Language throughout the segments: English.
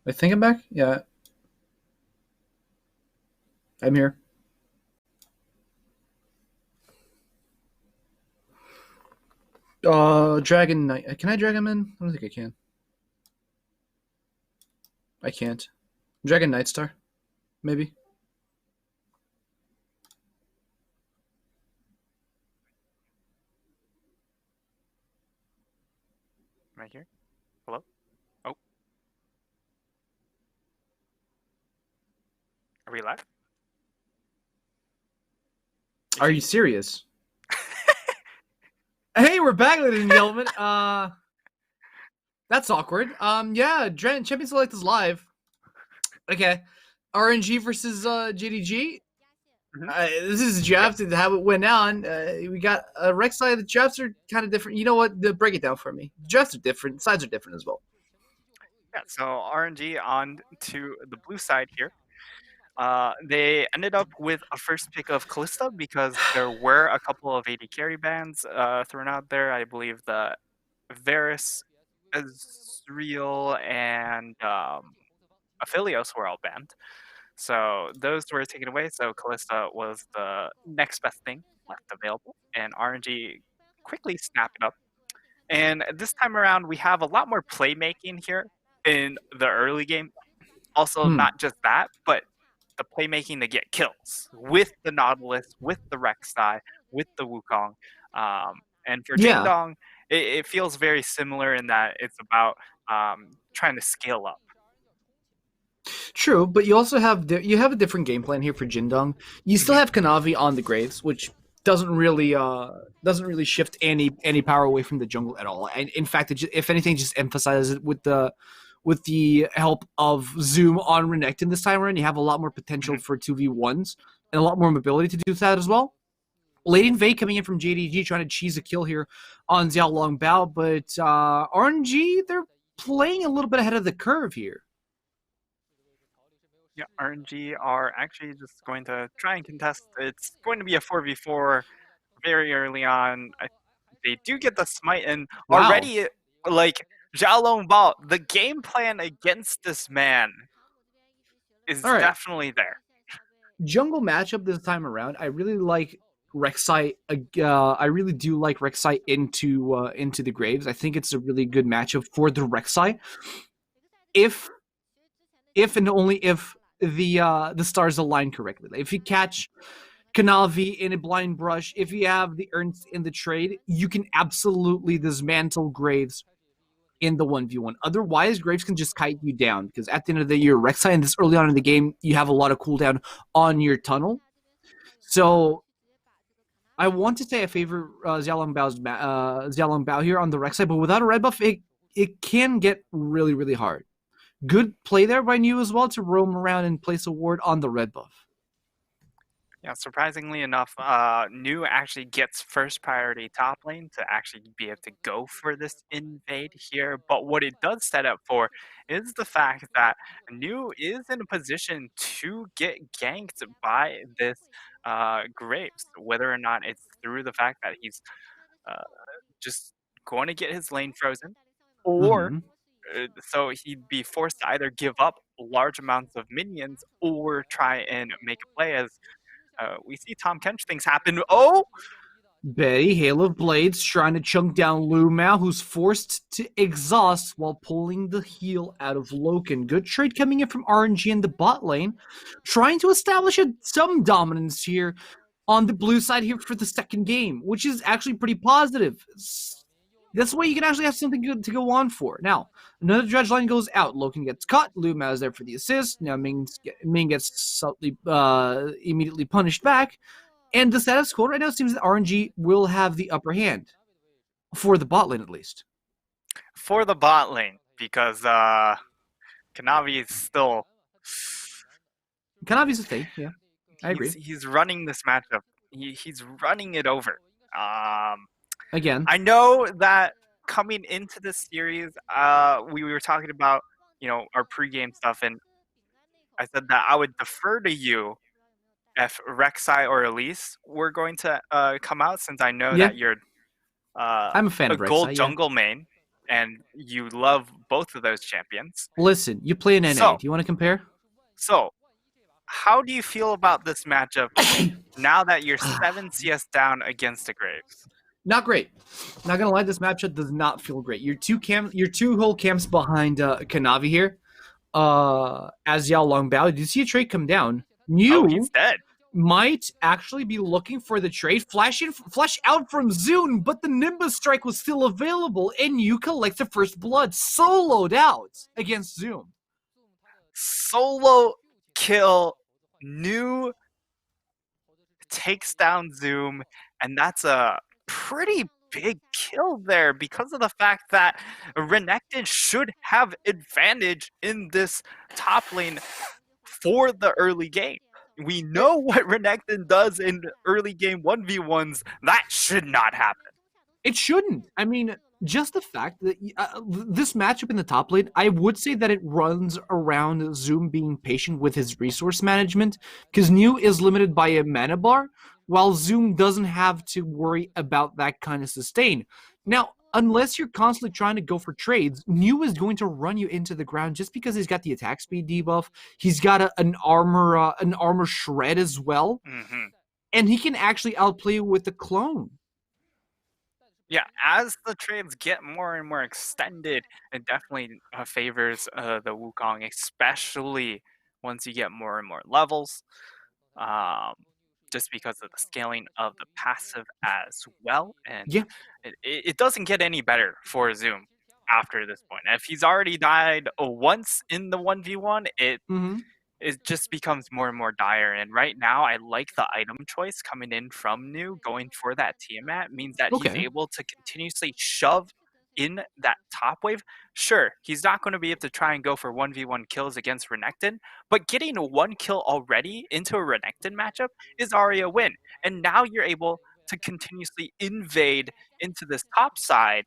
I think I'm back. Yeah, I'm here. Dragon Knight. Can I drag him in? I don't think I can. I can't. Dragon Nightstar, maybe. Right here. Hello? Oh. Are we live? Are you serious? Hey, we're back, ladies and gentlemen. That's awkward. Yeah, Champion Select is live. Okay. RNG versus JDG. This is drafted how it went on. We got a Rek'Sai. The drafts are kind of different. You know what? Break it down for me. The drafts are different. Sides are different as well. Yeah, so RNG on to the blue side here. They ended up with a first pick of Callista because there were a couple of AD carry bans thrown out there. I believe the Varus, Ezreal, and Aphelios were all banned. So those were taken away. So Callista was the next best thing left available, and RNG quickly snapped it up. And this time around, we have a lot more playmaking here in the early game. Also, not just that, but the playmaking to get kills with the Nautilus, with the Rek'Sai, with the Wukong. And for Jingdong, it feels very similar in that it's about trying to scale up. True, but you also have a different game plan here for Jindong. You still have Kanavi on the Graves, which doesn't really shift any power away from the jungle at all. And in fact, if anything, just emphasizes it with the help of Zoom on Renekton this time around. You have a lot more potential for 2v1s and a lot more mobility to do that as well. Late Invade coming in from JDG trying to cheese a kill here on Xiao Long Bao, but RNG, they're playing a little bit ahead of the curve here. Yeah, RNG are actually just going to try and contest. It's going to be a 4v4 very early on. They do get the smite, and already, like, Xiao Long Bao, the game plan against this man is definitely there. Jungle matchup this time around, I really like Rek'Sai. I really do like Rek'Sai into the Graves. I think it's a really good matchup for the Rek'Sai. If and only if the stars align correctly. If you catch Kanavi in a blind brush, if you have the Ernst in the trade, you can absolutely dismantle Graves in the 1v1. Otherwise, Graves can just kite you down because at the end of the day, you're Rek'Sai, and this early on in the game, you have a lot of cooldown on your tunnel. So I want to say I favor Xiao Long Bao here on the Rek'Sai, but without a red buff, it can get really, really hard. Good play there by New as well to roam around and place a ward on the red buff. Yeah, surprisingly enough, New actually gets first priority top lane to actually be able to go for this invade here. But what it does set up for is the fact that New is in a position to get ganked by this Graves, whether or not it's through the fact that he's just going to get his lane frozen, or so he'd be forced to either give up large amounts of minions or try and make a play as we see Tahm Kench things happen. Oh! Betty, Hail of Blades, trying to chunk down Lu Mao, who's forced to exhaust while pulling the heal out of Loken. Good trade coming in from RNG in the bot lane, trying to establish some dominance here on the blue side here for the second game, which is actually pretty positive. This way you can actually have something good to go on for. Now, another dredge line goes out. Loken gets cut. Lu Mao is there for the assist. Now Ming gets immediately punished back. And the status quo right now seems that RNG will have the upper hand. For the bot lane, at least. For the bot lane, because Kanavi is still... Kanavi's a thing, yeah. I agree. He's running this matchup. He's running it over. Again. I know that coming into this series, we were talking about, our pregame stuff, and I said that I would defer to you if Rek'Sai or Elise were going to come out, since I know that you're I'm a fan of gold Rek'Sai, jungle main. and you love both of those champions. Listen, you play in NA. So, Do you want to compare? so how do you feel about this matchup now that you're 7 CS down against the Graves? Not great. Not gonna lie, this matchup does not feel great. You're two whole camps behind Kanavi here. As Yao Longbao, did you see a trade come down? Oh, he's New dead. might actually be looking for the trade. Flash out from Zune, but the Nimbus strike was still available, and you collect the first blood, soloed out against Zoom. Solo kill, New takes down Zoom, and that's a pretty big kill there because of the fact that Renekton should have advantage in this top lane for the early game. We know what Renekton does in early game 1v1s. That should not happen. It shouldn't. I mean, just the fact that this matchup in the top lane, I would say that it runs around Zoom being patient with his resource management, because New is limited by a mana bar, while Zoom doesn't have to worry about that kind of sustain. Now, unless you're constantly trying to go for trades, New is going to run you into the ground just because he's got the attack speed debuff. He's got an armor shred as well, and he can actually outplay you with the clone. Yeah, as the trades get more and more extended, it definitely favors the Wukong, especially once you get more and more levels, just because of the scaling of the passive as well. And Yeah. it doesn't get any better for Zoom after this point. If he's already died once in the 1v1, it just becomes more and more dire. And right now, I like the item choice coming in from New, going for that Tiamat means that he's Okay. able to continuously shove in that top wave. Sure, he's not going to be able to try and go for 1v1 kills against Renekton, but getting a 1 kill already into a Renekton matchup is already a win. And now you're able to continuously invade into this top side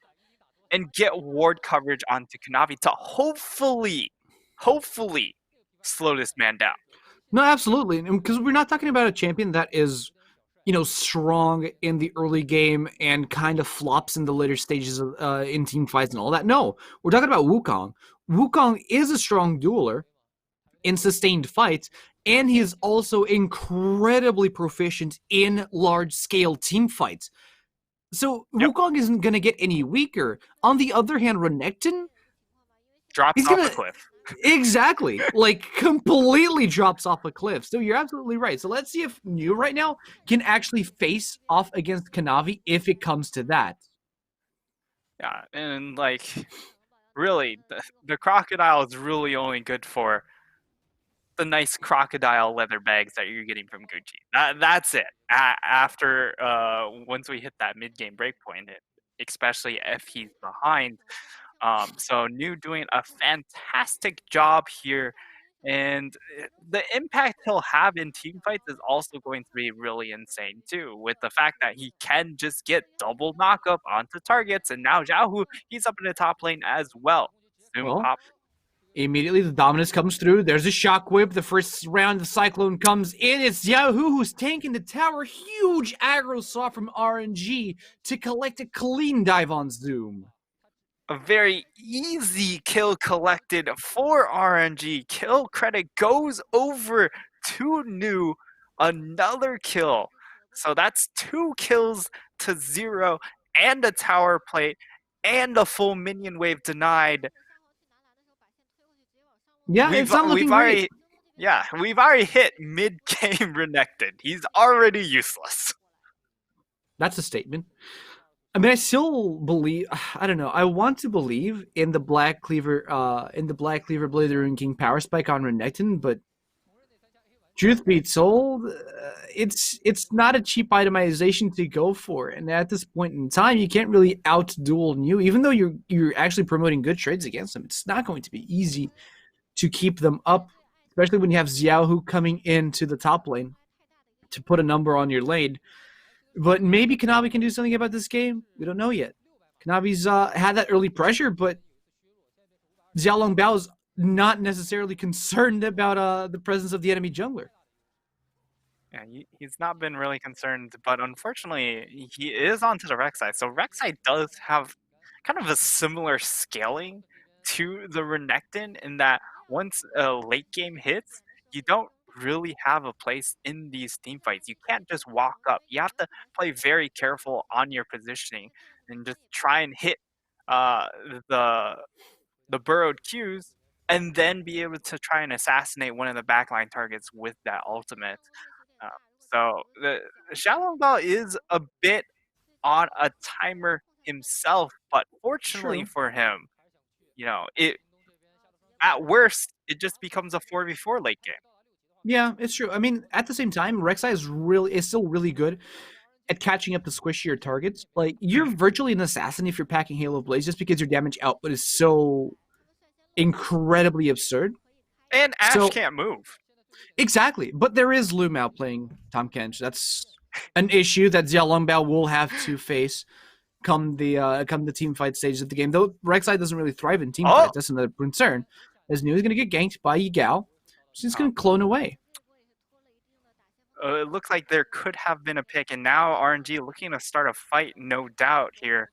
and get ward coverage onto Kanavi to hopefully slow this man down. No, absolutely. Because we're not talking about a champion that is, strong in the early game and kind of flops in the later stages of in team fights and all that. No, we're talking about Wukong. Wukong is a strong dueler in sustained fights, and he is also incredibly proficient in large-scale team fights. So Wukong isn't going to get any weaker. On the other hand, Renekton drops off a cliff. Exactly. Like, completely drops off a cliff. So you're absolutely right. So let's see if New right now can actually face off against Kanavi if it comes to that. Yeah, and really, the crocodile is really only good for the nice crocodile leather bags that you're getting from Gucci. That's it. After once we hit that mid-game breakpoint, especially if he's behind. So New doing a fantastic job here, and the impact he'll have in team fights is also going to be really insane too, with the fact that he can just get double knockup onto targets, and now Xiaohu, he's up in the top lane as well. Zoom Well, pop. immediately the dominance comes through. There's a shockwave. The first round, the cyclone comes in. It's Xiaohu who's tanking the tower. Huge aggro saw from RNG to collect a clean dive on Zoom. A very easy kill collected for RNG. Kill credit goes over to New. Another kill. So that's 2 kills to 0 and a tower plate and a full minion wave denied. Yeah, it's not looking great. Yeah, we've already hit mid-game Renekton. He's already useless. That's a statement. I mean, I still believe. I don't know. I want to believe in the Black Cleaver, Blade King power spike on Renekton, but truth be told, it's not a cheap itemization to go for. And at this point in time, you can't really outduel New, even though you're actually promoting good trades against them. It's not going to be easy to keep them up, especially when you have Xiaohu coming into the top lane to put a number on your lane. But maybe Kanavi can do something about this game. We don't know yet. Kanavi's had that early pressure, but Xiao Longbao is not necessarily concerned about the presence of the enemy jungler. Yeah, he's not been really concerned, but unfortunately, he is onto the Rek'Sai. So Rek'Sai does have kind of a similar scaling to the Renekton in that once a late game hits, you don't really have a place in these team fights. You can't just walk up. You have to play very careful on your positioning and just try and hit uh, the burrowed Qs and then be able to try and assassinate one of the backline targets with that ultimate. Um, so the Xiaolongbao is a bit on a timer himself, but fortunately True. for him, it at worst it just becomes a 4v4 late game. Yeah, it's true. I mean, at the same time, Rek'Sai is still really good at catching up to squishier targets. Like, you're Mhm. virtually an assassin if you're packing Halo Blaze, just because your damage output is so incredibly absurd. And Ash So can't move. exactly, but there is Lumao playing Tahm Kench. That's an issue that Xiaolongbao will have to face come the team fight stage of the game. Though Rek'Sai doesn't really thrive in team Oh, fights. That's another concern. As Nu is going to get ganked by Yigao. She's going to clone away. it looks like there could have been a pick, and now RNG looking to start a fight, no doubt here.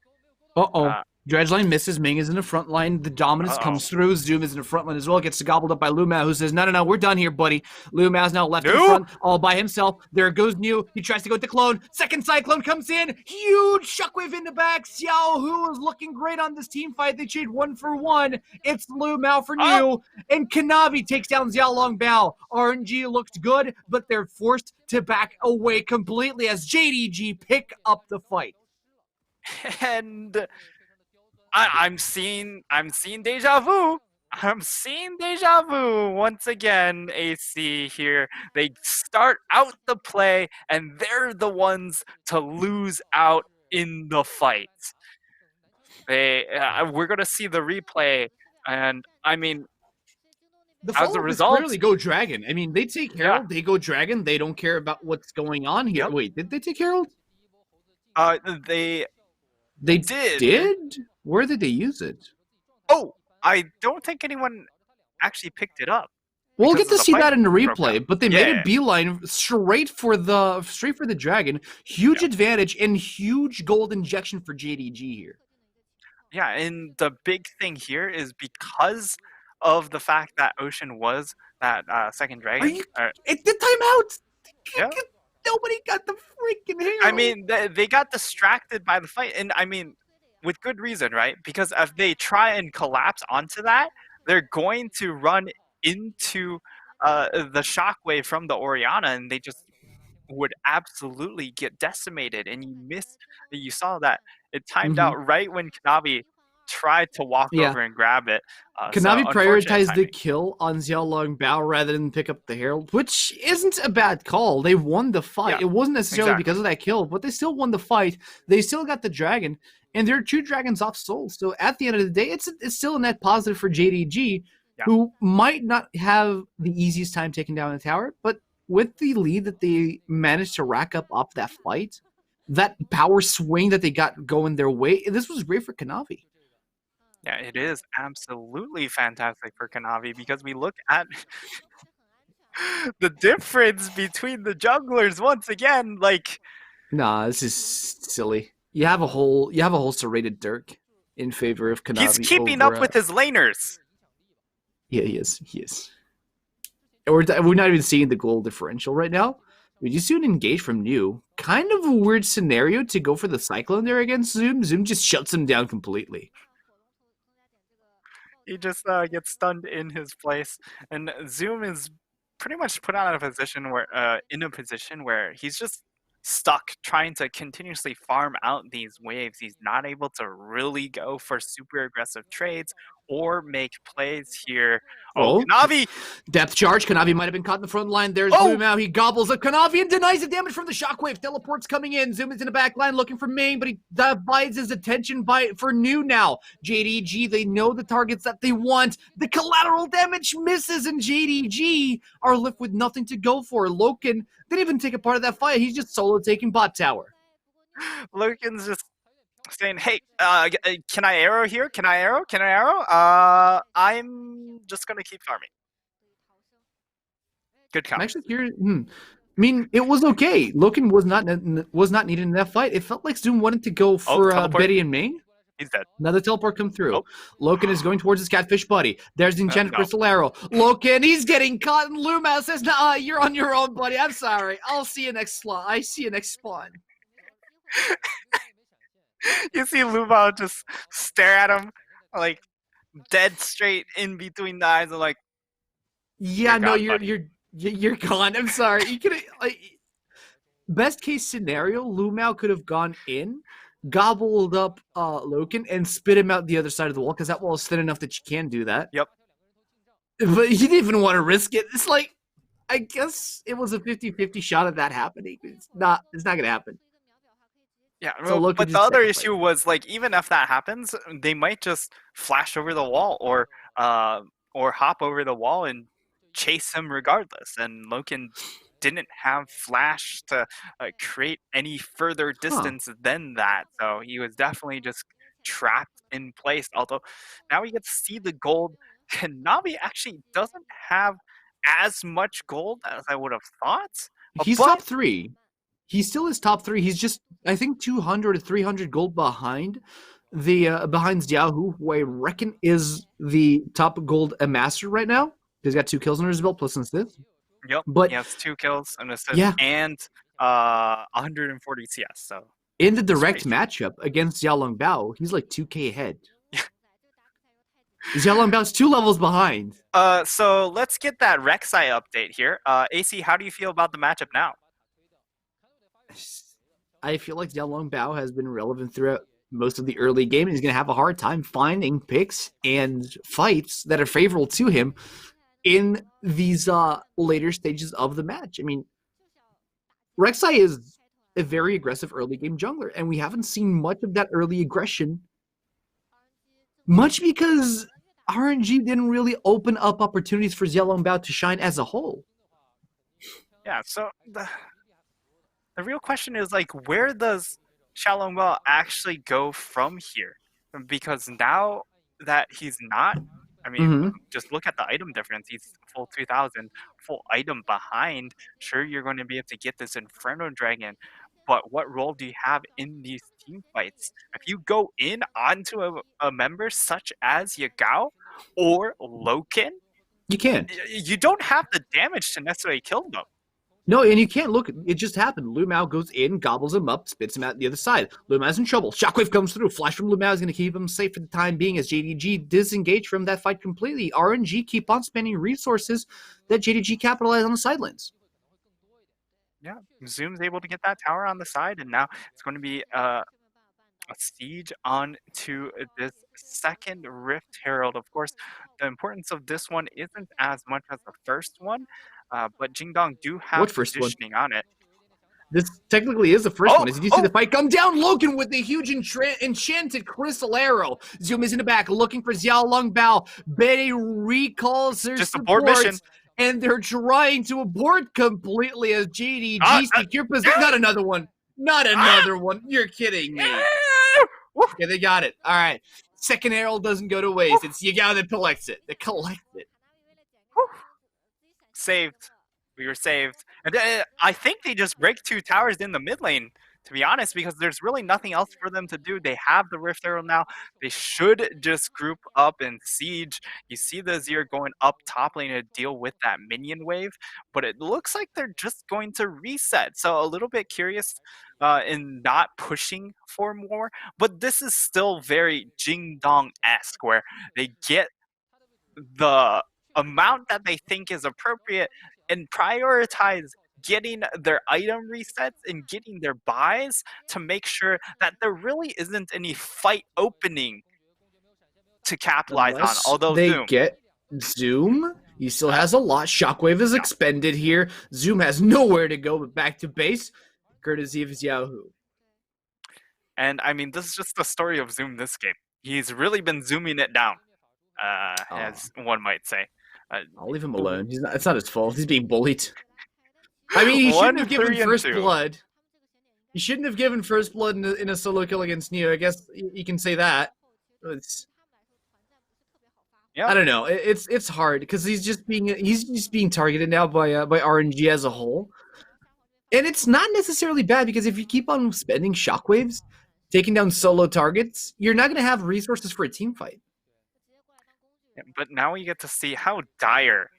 Uh-oh. Uh, Dredgeline misses. Ming is in the front line. The dominance Uh-oh. comes through. Zoom is in the front line as well. Gets gobbled up by Lumao, who says, no, we're done here, buddy. Lumao's now left in Nu? front, all by himself. There goes Nu. He tries to go with the clone. Second Cyclone comes in. Huge shockwave in the back. Xiao Hu is looking great on this team fight. They trade 1-for-1. It's Lumao for Nu. And Kanavi takes down Xiaolongbao. RNG looked good, but they're forced to back away completely as JDG pick up the fight. And I'm seeing deja vu. I'm seeing deja vu once again. AC here. They start out the play, and they're the ones to lose out in the fight. We're gonna see the replay, and I mean, The as a follow-up is result, clearly go Dragon. I mean, they take Herald, they go Dragon. They don't care about what's going on here. Yep. Wait, did they take Herald? They did. Where did they use it? Oh, I don't think anyone actually picked it up. We'll get to see that in the replay, program. but they made a beeline straight for the Dragon. Huge advantage and huge gold injection for JDG here. Yeah, and the big thing here is because of the fact that Ocean was that second dragon. It did timeout. Yeah. Nobody got the freaking Herald. I mean, they got distracted by the fight, and I mean, with good reason, right? Because if they try and collapse onto that, they're going to run into the shockwave from the Orianna, and they just would absolutely get decimated. And you saw that it timed out right when Kanavi tried to walk over and grab it. Kanavi prioritized the kill on Xiaolongbao rather than pick up the Herald, which isn't a bad call. They won the fight. Yeah, it wasn't necessarily because of that kill, but they still won the fight. They still got the dragon, and there are 2 dragons off soul. So at the end of the day, it's still a net positive for JDG, who might not have the easiest time taking down the tower, but with the lead that they managed to rack up off that fight, that power swing that they got going their way, this was great for Kanavi. Yeah, it is absolutely fantastic for Kanavi because we look at the difference between the junglers once again. Like, nah, this is silly. You have a whole serrated Dirk in favor of Kanavi. He's keeping up with his laners. Yeah, he is. We're not even seeing the goal differential right now. We just see an engage from Nu. Kind of a weird scenario to go for the Cyclone there against Zoom. Zoom just shuts him down completely. He just gets stunned in his place, and Zoom is pretty much put out of a position where he's just stuck trying to continuously farm out these waves. He's not able to really go for super aggressive trades or make plays here. Oh, Kanavi! Depth charge. Kanavi might have been caught in the front line. There's Lumao. He gobbles up Kanavi and denies the damage from the shockwave. Teleport's coming in. Zoom is in the back line looking for Ming, but he divides his attention for Nu now. JDG, they know the targets that they want. The collateral damage misses, and JDG are left with nothing to go for. Loken didn't even take a part of that fight. He's just solo taking bot tower. Loken's just saying, hey, can I arrow here? Can I arrow? I'm just going to keep farming. Good count. I'm actually curious. I mean, it was okay. Loken was not needed in that fight. It felt like Zoom wanted to go for Betty and Ming. He's dead. Another teleport come through. Oh. Loken is going towards his catfish buddy. There's the enchanted No. crystal arrow. Loken, he's getting caught, and Lumao says, nah, you're on your own, buddy. I'm sorry. I'll see you next slot. I see you next spawn. You see Lumao just stare at him, like, dead straight in between the eyes, and like, yeah, you're you're gone. I'm sorry. You could like, best case scenario, Lumao could have gone in, gobbled up Loken, and spit him out the other side of the wall, because that wall is thin enough that you can do that. Yep. But he didn't even want to risk it. It's like, I guess it was a 50-50 shot of that happening. It's not going to happen. Yeah, So well, but the other issue was, like, even if that happens, they might just flash over the wall or hop over the wall and chase him regardless. And Loken didn't have flash to create any further distance than that, so he was definitely just trapped in place. Although now we get to see the gold, and Navi actually doesn't have as much gold as I would have thought. He's top 3. He still is top 3. He's just, I think, 200 or 300 gold behind behind Xiaohu, who I reckon is the top gold amasser right now. He's got 2 kills under his belt plus an assist. Yep, but he has 2 kills, an assist, and 140 CS. So in the direct matchup against Xiaolong Bao, he's like 2k ahead. Xiaolong Bao's 2 levels behind. So let's get that Rek'Sai update here. AC, how do you feel about the matchup now? I feel like Xiaolong Bao has been relevant throughout most of the early game, and he's going to have a hard time finding picks and fights that are favorable to him in these later stages of the match. I mean, Rek'Sai is a very aggressive early game jungler, and we haven't seen much of that early aggression, much because RNG didn't really open up opportunities for Xiaolong Bao to shine as a whole. Yeah, so the real question is, like, where does Xiaolong Bao actually go from here? Because now that he's not, I mean, just look at the item difference. He's full 2,000, full item behind. Sure, you're going to be able to get this Inferno Dragon, but what role do you have in these team fights? If you go in onto a member such as Yagao or Loken, you can't. You don't have the damage to necessarily kill them. No, and you can't. Look, it just happened. Lumao goes in, gobbles him up, spits him out the other side. Lumao's in trouble. Shockwave comes through. Flash from Lumao is going to keep him safe for the time being as JDG disengage from that fight completely. RNG keep on spending resources that JDG capitalized on the sidelines. Yeah, Zoom's able to get that tower on the side, and now it's going to be a siege on to this second Rift Herald. Of course, the importance of this one isn't as much as the first one, but Jingdong do have positioning on it. This technically is the first one. As you see the fight come down, Loken with the huge enchanted crystal arrow. Zoom is in the back looking for Xiaolong Bao. Betty recalls their just abort mission. And they're trying to abort completely as JDG secure position. Not another one. Not another one. You're kidding me. Okay, they got it. All right. Second arrow doesn't go to waste. It's Yagao that collects it. They collect it. Saved. We were saved. And I think they just break 2 towers in the mid lane, to be honest, because there's really nothing else for them to do. They have the Rift Arrow now. They should just group up and siege. You see the Azir going up top lane to deal with that minion wave, but it looks like they're just going to reset. So a little bit curious in not pushing for more, but this is still very Jingdong-esque, where they get the amount that they think is appropriate and prioritize getting their item resets and getting their buys to make sure that there really isn't any fight opening to capitalize on. Although they get Zoom, he still has a lot. Shockwave is expended here. Zoom has nowhere to go but back to base, courtesy of Xiaohu. And I mean, this is just the story of Zoom this game. He's really been zooming it down, as one might say. I'll leave him alone. It's not his fault. He's being bullied. I mean, he shouldn't have given first blood. He shouldn't have given first blood in a solo kill against Neo. I guess you can say that. I don't know. It's hard because he's just being targeted now by RNG as a whole, and it's not necessarily bad because if you keep on spending shockwaves, taking down solo targets, you're not going to have resources for a team fight. But now we get to see how dire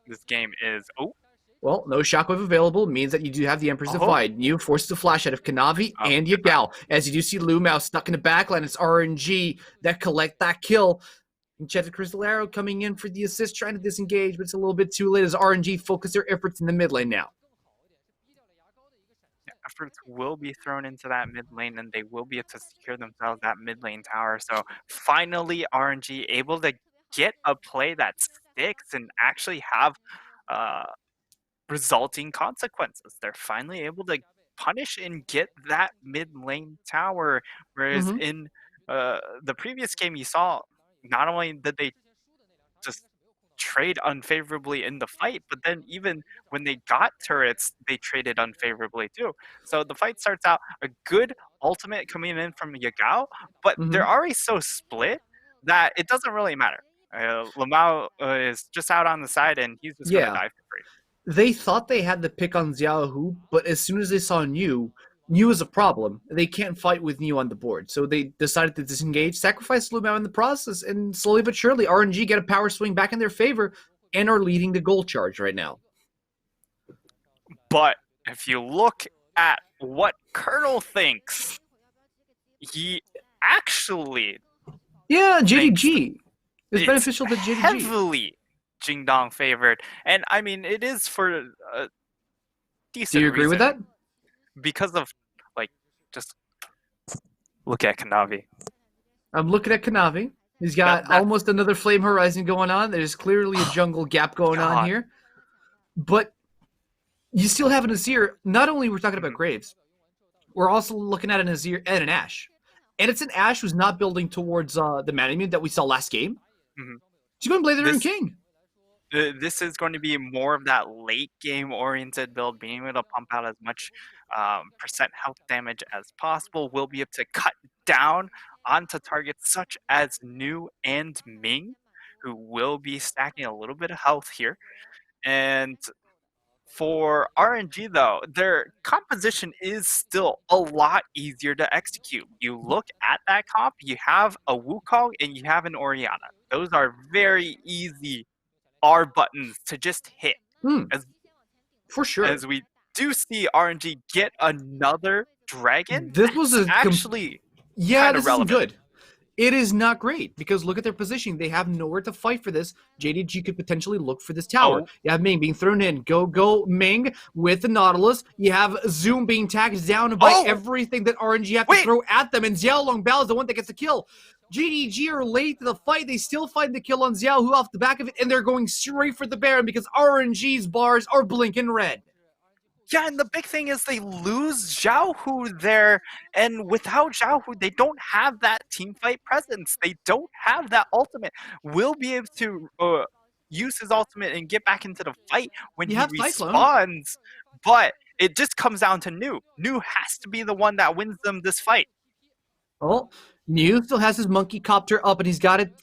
this game is. Oh, well, no shockwave available means that you do have the Emperor's Divide. You forces the flash out of Kanavi and Yagao. As you do see Lumao stuck in the backline, it's RNG that collect that kill. And Cheddar Crystal Arrow coming in for the assist, trying to disengage, but it's a little bit too late as RNG focus their efforts in the mid lane now. Efforts will be thrown into that mid lane, and they will be able to secure themselves that mid lane tower. So finally, RNG able to get a play that sticks and actually have resulting consequences. They're finally able to punish and get that mid lane tower, whereas in the previous game, you saw not only did they just trade unfavorably in the fight, but then even when they got turrets, they traded unfavorably too. So the fight starts out a good ultimate coming in from Yagao, but they're already so split that it doesn't really matter. Lamau is just out on the side, and he's just going to die for free. They thought they had the pick on Xiaohu, but as soon as they saw Niu is a problem. They can't fight with Niu on the board. So they decided to disengage, sacrifice Lumao in the process, and slowly but surely, RNG get a power swing back in their favor and are leading the goal charge right now. But if you look at what Colonel thinks, he actually... Yeah, JDG. It's beneficial to JDG. Heavily Jingdong favored. And I mean, it is for a decent Do you agree with that? Because of, like, just look at Kanavi. I'm looking at Kanavi. He's got almost another Flame Horizon going on. There's clearly a jungle gap going on here. But you still have an Azir. Not only we're talking about Graves, we're also looking at an Azir and an Ashe. And it's an Ashe who's not building towards the Manamune that we saw last game. She's going to play the Rune King. This is going to be more of that late game oriented build, being able to pump out as much percent health damage as possible. We'll be able to cut down onto targets such as Nu and Ming, who will be stacking a little bit of health here. And for RNG, though, their composition is still a lot easier to execute. You look at that comp, you have a Wukong and you have an Orianna. Those are very easy R buttons to just hit. For sure. As we do see RNG get another dragon. This was actually this isn't good. It is not great because look at their positioning. They have nowhere to fight for this. JDG could potentially look for this tower. You have Ming being thrown in. Go Ming with the Nautilus. You have Zoom being tagged down by everything that RNG have to throw at them. And Xiao Longbao is the one that gets the kill. JDG are late to the fight. They still find the kill on Xiaohu off the back of it, and they're going straight for the Baron because RNG's bars are blinking red. Yeah, and the big thing is they lose Xiaohu there, and without Xiaohu, they don't have that teamfight presence. They don't have that ultimate. Will be able to use his ultimate and get back into the fight when he respawns, but it just comes down to Nu. Nu has to be the one that wins them this fight. Well, Nu still has his monkey copter up, and he's got it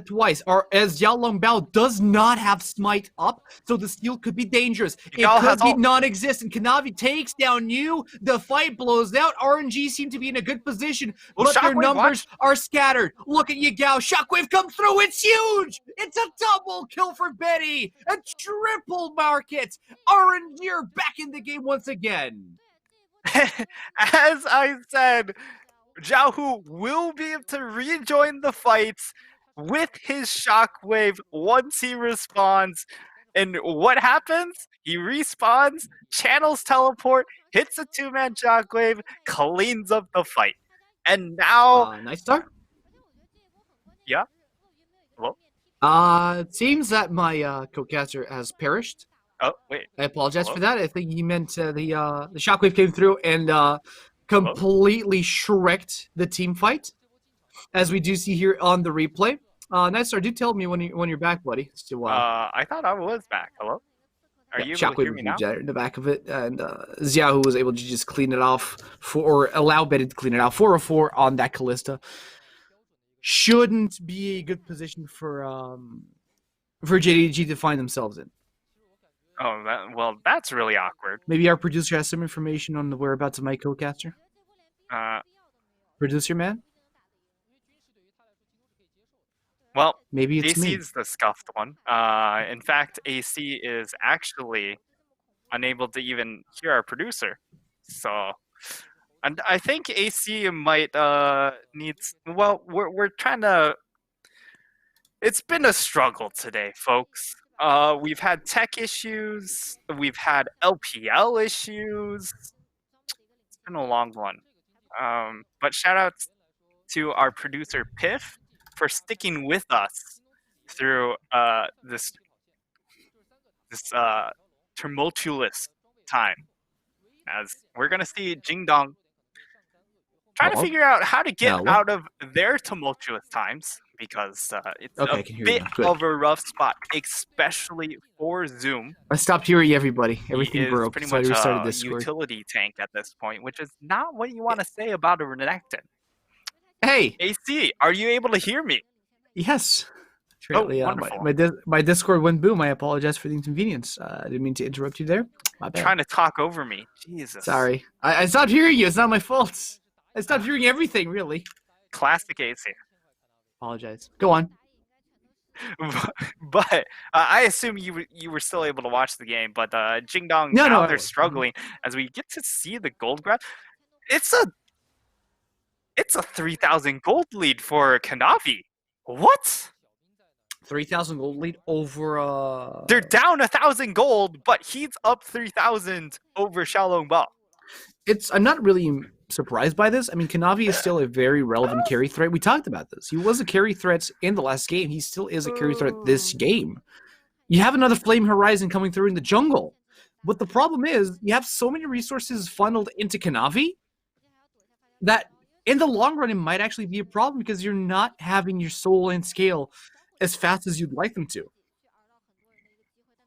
twice. As Yao Longbao does not have smite up, so the steal could be dangerous. It could be non-existent. Kanavi takes down Nu. The fight blows out. RNG seem to be in a good position, but their numbers are scattered. Look at Yagao. Shockwave come through. It's huge. It's a double kill for Betty. A triple market. RNG are back in the game once again. As I said, Xiaohu will be able to rejoin the fights with his shockwave once he respawns. And what happens? He respawns, channels teleport, hits a two-man shockwave, cleans up the fight. And now... nice start. Yeah? Hello? It seems that my co-caster has perished. Oh, wait. I apologize for that. I think he meant the shockwave came through and... completely shreked the team fight, as we do see here on the replay. Nice Star, do tell me when you're back, buddy. I thought I was back. Hello? Are you able to hear me now? In the back of it, and Xiaohu was able to just clean it off, or allow Betty to clean it out. 4-4 on that Callista. Shouldn't be a good position for JDG to find themselves in. Oh, well, that's really awkward. Maybe our producer has some information on the whereabouts of my co-caster. Uh, Producer man? well, Maybe it's AC me. is the scuffed one. In fact, AC is actually unable to even hear our producer. So, and I think AC might needs. Well, we're trying to. It's been a struggle today, folks. We've had tech issues. We've had LPL issues. It's been a long one. But shout out to our producer Piff for sticking with us through this tumultuous time. As we're gonna see Jingdong trying to Uh-oh. figure out how to get Hello? out of their tumultuous times because it's a Okay, I can hear you bit now. Good. of a rough spot, especially for Zoom. I stopped hearing everybody. He Everything is broke, pretty so I much restarted a Discord. utility tank at this point, which is not what you want to say about a Renekton. Hey! AC, are you able to hear me? Yes. Oh, Apparently, wonderful. my Discord went boom. I apologize for the inconvenience. I didn't mean to interrupt you there. My bad. Trying to talk over me. Jesus. Sorry. I stopped hearing you. It's not my fault. I stopped hearing everything, really. Classic AC. Apologize. Go on. But I assume you were still able to watch the game. But Jingdong No, now I they're was. struggling as we get to see the gold grab. It's a 3,000 gold lead for Kanavi. What? 3,000 gold lead over. They're down 1,000 gold, but he's up 3,000 over Xiaolongbao. I'm not really surprised by this. I mean, Kanavi is still a very relevant carry threat. We talked about this. He was a carry threat in the last game. He still is a carry threat this game. You have another Flame Horizon coming through in the jungle. But the problem is, you have so many resources funneled into Kanavi that in the long run, it might actually be a problem because you're not having your soul and scale as fast as you'd like them to.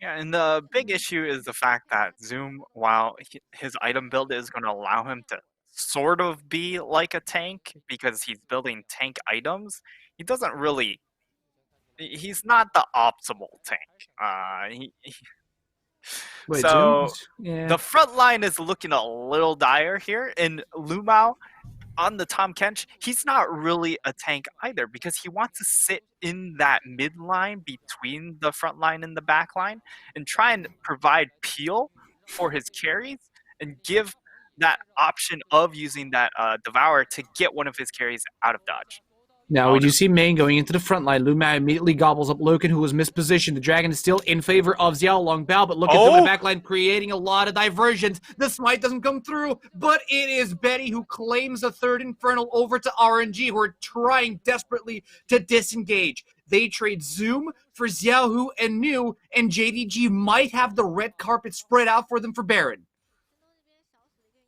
Yeah, and the big issue is the fact that Zoom, while his item build is going to allow him to sort of be like a tank because he's building tank items, he doesn't really. He's not the optimal tank. Wait, So Zoom? Yeah. the front line is looking a little dire here, and Lumao on the Tom Kench, he's not really a tank either because he wants to sit in that mid line between the front line and the back line and try and provide peel for his carries and give that option of using that Devour to get one of his carries out of dodge. Now, we do see Main going into the front line. Luma immediately gobbles up Loken, who was mispositioned. The Dragon is still in favor of Xiao Longbao, but look at the backline creating a lot of diversions. The smite doesn't come through, but it is Betty who claims the third Infernal over to RNG, who are trying desperately to disengage. They trade Zoom for Xiaohu and Nu, and JDG might have the red carpet spread out for them for Baron.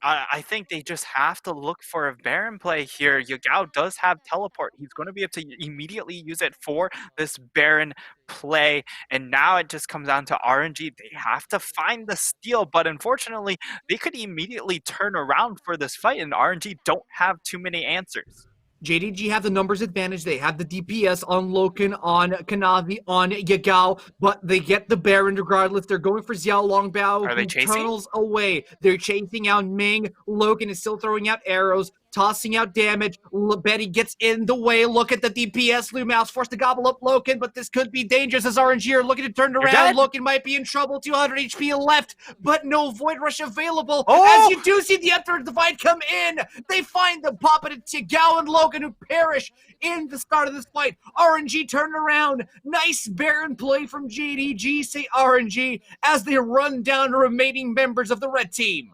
I think they just have to look for a Baron play here. Yagao does have teleport. He's going to be able to immediately use it for this Baron play. And now it just comes down to RNG. They have to find the steal, but unfortunately, they could immediately turn around for this fight, and RNG don't have too many answers. JDG have the numbers advantage. They have the DPS on Loken, on Kanavi, on Yagao, but they get the Baron regardless. They're going for Xiao Longbao, Are they who chasing? tunnels away. They're chasing out Ming. Loken is still throwing out arrows, tossing out damage. Betty gets in the way. Look at the DPS. Lumao's forced to gobble up Loken, but this could be dangerous as RNG are looking to turn it around. Loken might be in trouble. 200 HP left, but no Void Rush available. As you do see the Emperor Divide come in, they find the pop it to Yagao and Loken, who perish in the start of this fight. RNG turn around. Nice Baron play from JDG, say RNG, as they run down the remaining members of the red team.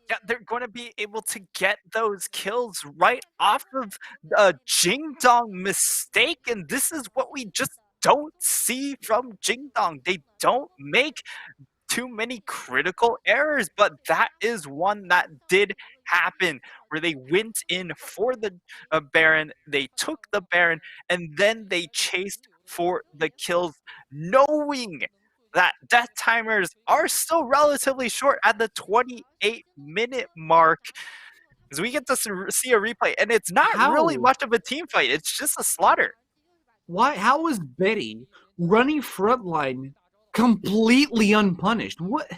Yeah, they're going to be able to get those kills right off of a Jingdong mistake, and this is what we just don't see from Jingdong. They don't make too many critical errors, but that is one that did happen where they went in for the Baron, they took the Baron, and then they chased for the kills, knowing that death timers are still relatively short at the 28-minute mark. As we get to see a replay, and it's not really much of a team fight, it's just a slaughter. How is Betty running frontline completely unpunished? What?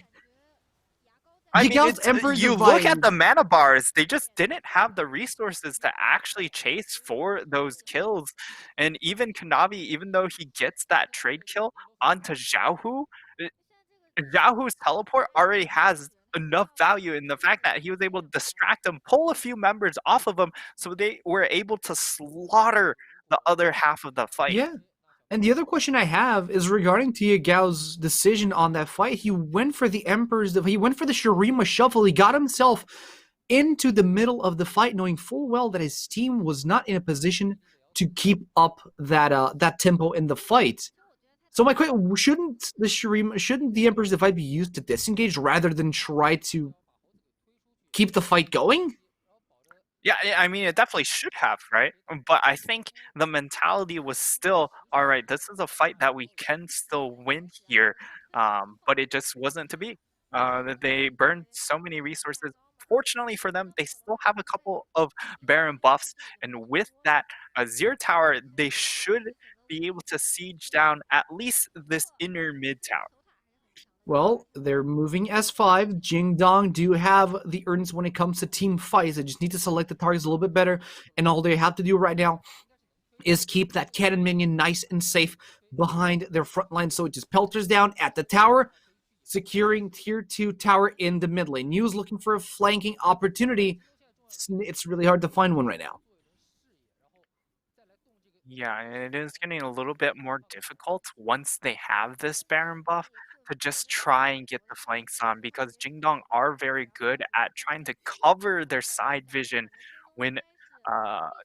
I mean, Yigao's it's Emperor you look at the Divide. mana bars; they just didn't have the resources to actually chase for those kills. And even Kanavi, even though he gets that trade kill onto Xiaohu, Xiaohu's teleport already has enough value in the fact that he was able to distract him, pull a few members off of him, so they were able to slaughter the other half of the fight. Yeah. And the other question I have is regarding Tia Gao's decision on that fight. He went for the Emperor's. He went for the Shurima shuffle. He got himself into the middle of the fight, knowing full well that his team was not in a position to keep up that tempo in the fight. So my question: shouldn't the Emperor's Divide be used to disengage rather than try to keep the fight going? Yeah, I mean, it definitely should have, right? But I think the mentality was still, all right, this is a fight that we can still win here, but it just wasn't to be. They burned so many resources. Fortunately for them, they still have a couple of Baron buffs, and with that Azir Tower, they should be able to siege down at least this inner mid tower. Well, they're moving S5. Jingdong do have the earns when it comes to team fights. They just need to select the targets a little bit better. And all they have to do right now is keep that cannon minion nice and safe behind their front line. So it just pelters down at the tower, securing tier 2 tower in the mid lane. New's looking for a flanking opportunity. It's really hard to find one right now. Yeah, it is getting a little bit more difficult once they have this Baron buff to just try and get the flanks on because Jingdong are very good at trying to cover their side vision when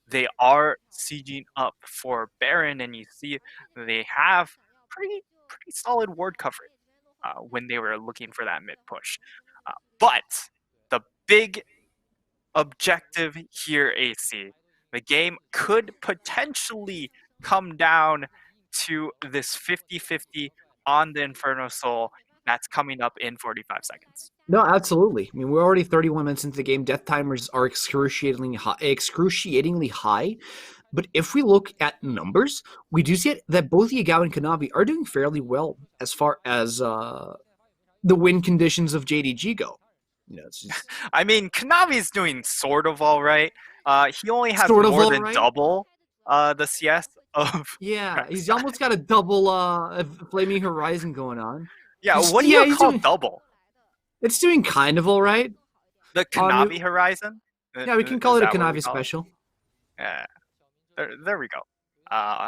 they are sieging up for Baron, and you see they have pretty solid ward coverage when they were looking for that mid push. But the big objective here, AC. The game could potentially come down to this 50-50 on the Inferno Soul that's coming up in 45 seconds. No, absolutely. I mean, we're already 31 minutes into the game. Death timers are excruciatingly high. But if we look at numbers, we do see that both Yagao and Kanavi are doing fairly well as far as the win conditions of JDG go. You know, it's just I mean, Kanavi's doing sort of all right. He only has sort of more all than right. double the CS of Yeah, he's Rek'Sai. almost got a double Flaming Horizon going on. Yeah, Just, what do yeah, you he's call doing. double? It's doing kind of all right. The Kanavi Horizon? Yeah, we can call Is it a that what we Kanavi call it? special. Yeah, there we go. Uh,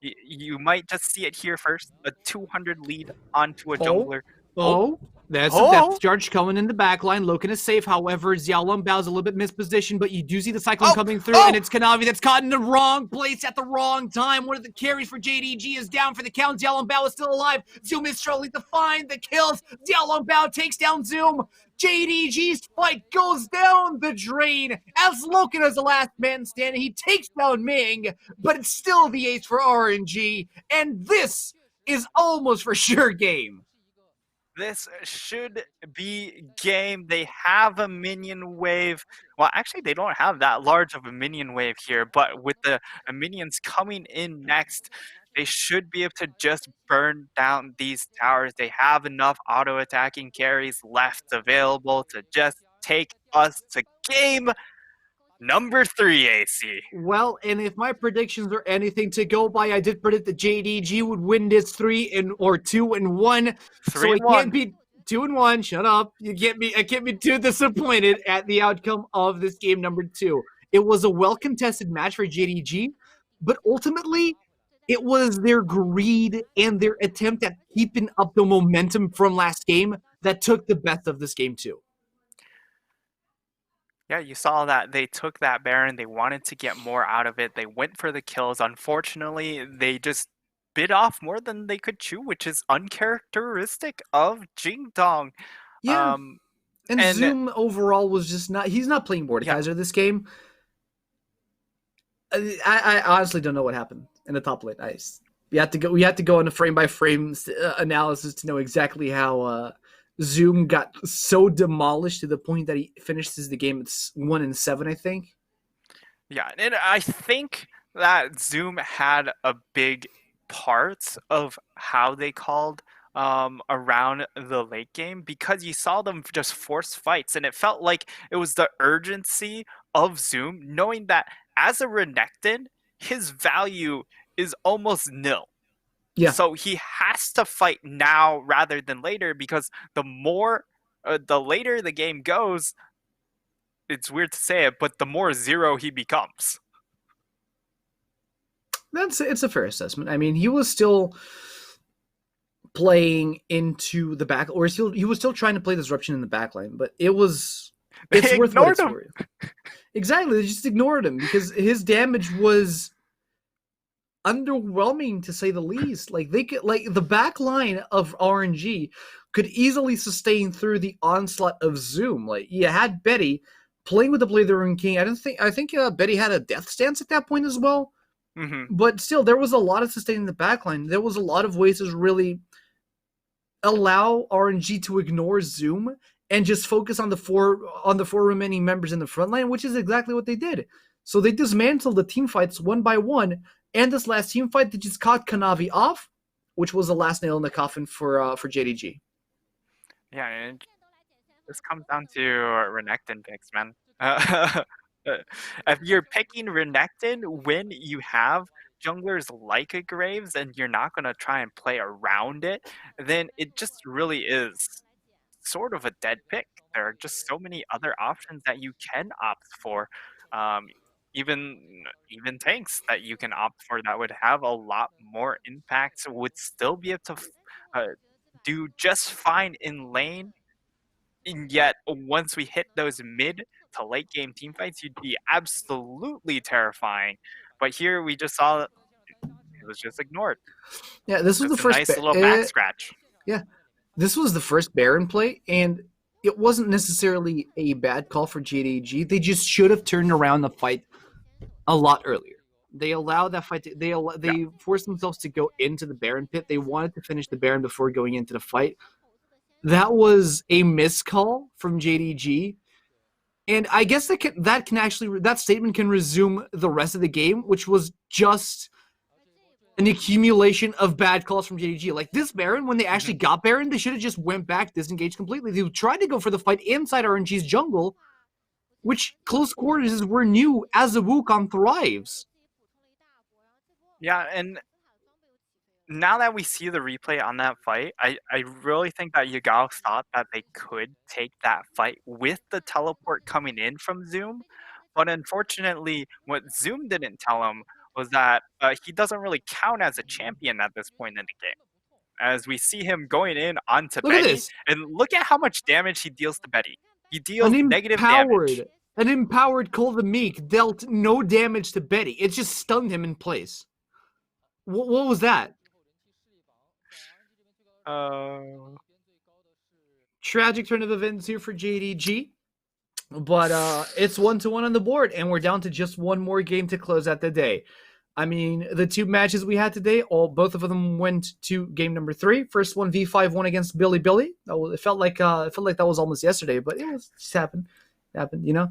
you might just see it here first. A 200 lead onto a Oh, jungler. Oh, oh, that's a oh, depth charge coming in the back line, looking to save. However, Xiao Lumbao's a little bit mispositioned, but you do see the Cyclone oh, coming through, and oh! it's Kanavi that's caught in the wrong place at the wrong time. One of the carries for JDG is down for the count. Xiao Lumbao is still alive. Zoom is struggling to find the kills. Xiao Lumbao takes down Zoom. JDG's fight goes down the drain as Loken is the last man standing. He takes down Ming, but it's still the ace for RNG, and this is almost for sure game. This should be game. They have a minion wave. Well, actually, they don't have that large of a minion wave here, but with the minions coming in next, they should be able to just burn down these towers. They have enough auto-attacking carries left available to just take us to game number 3, AC. Well, and if my predictions are anything to go by, I did predict that JDG would win this 2-1. 3 So it and can't 1. be 2-1. Shut up. I can't be too disappointed at the outcome of this game number 2. It was a well contested match for JDG, but ultimately it was their greed and their attempt at keeping up the momentum from last game that took the best of this game too. Yeah, you saw that they took that Baron. They wanted to get more out of it. They went for the kills. Unfortunately, they just bit off more than they could chew, which is uncharacteristic of Jingdong. Yeah. Um, And and Zoom overall was just not. He's not playing yeah, Mordekaiser this game. I honestly don't know what happened in the top lane. We had to go on a frame by frame analysis to know exactly how Zoom got so demolished to the point that he finishes the game at 1-7, I think. yeah, and I think that Zoom had a big part of how they called around the late game because you saw them just force fights, and it felt like it was the urgency of Zoom, knowing that as a Renekton, his value is almost nil. Yeah, So he has to fight now rather than later because the later the game goes, it's weird to say it, but the more zero he becomes. it's a fair assessment. I mean, he was still playing into the back, or he was still trying to play disruption in the backline, but it's They worth what ignored it's him. worth. Exactly, they just ignored him because his damage was underwhelming to say the least. Like they could, like the back line of RNG could easily sustain through the onslaught of Zoom. Like you had Betty playing with the Blazing King. I think Betty had a death stance at that point as well. Mm-hmm. But still, there was a lot of sustaining the backline. There was a lot of ways to really allow RNG to ignore Zoom and just focus on the four remaining members in the front line, which is exactly what they did. So they dismantled the team fights one by one, and this last team fight, they just caught Kanavi off, which was the last nail in the coffin for JDG. Yeah, and this comes down to Renekton picks, man. If you're picking Renekton when you have junglers like a Graves and you're not going to try and play around it, then it just really is sort of a dead pick. There are just so many other options that you can opt for. Um, even tanks that you can opt for that would have a lot more impact, would still be able to uh, do just fine in lane, and yet once we hit those mid to late game team fights, you'd be absolutely terrifying. But here we just saw it was just ignored. Yeah, this was the Just a first. nice little back scratch. Yeah, this was the first Baron play, and it wasn't necessarily a bad call for JDG. They just should have turned around the fight a lot earlier. They allowed that fight. Yeah. They forced themselves to go into the Baron pit. They wanted to finish the Baron before going into the fight. That was a miscall from JDG, and I guess that statement can resume the rest of the game, which was just an accumulation of bad calls from JDG. Like this Baron, when they actually got Baron, they should have just went back, disengaged completely. They tried to go for the fight inside RNG's jungle, which close quarters is where new as a Wukong thrives. Yeah, and now that we see the replay on that fight, I really think that Yagao thought that they could take that fight with the teleport coming in from Zoom. But unfortunately, what Zoom didn't tell him was that he doesn't really count as a champion at this point in the game. As we see him going in onto Look at Betty, this. and look at how much damage he deals to Betty. He An deals negative damage. empowered Cole the Meek dealt no damage to Betty. It just stunned him in place. What was that? Tragic turn of events here for JDG. But it's 1-1 on the board, and we're down to just one more game to close out the day. I mean, the two matches we had today, both of them went to game number 3. First one, V5 won against Billy Billy. It felt like that was almost yesterday, but it just happened, you know.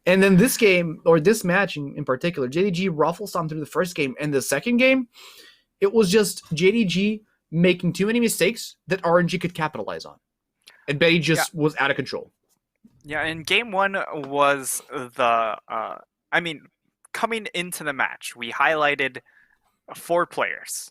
And then this game, or this match in particular, JDG ruffles on through the first game, and the second game, it was just JDG making too many mistakes that RNG could capitalize on, and Betty just was out of control. Yeah, and game 1 was coming into the match, we highlighted 4 players.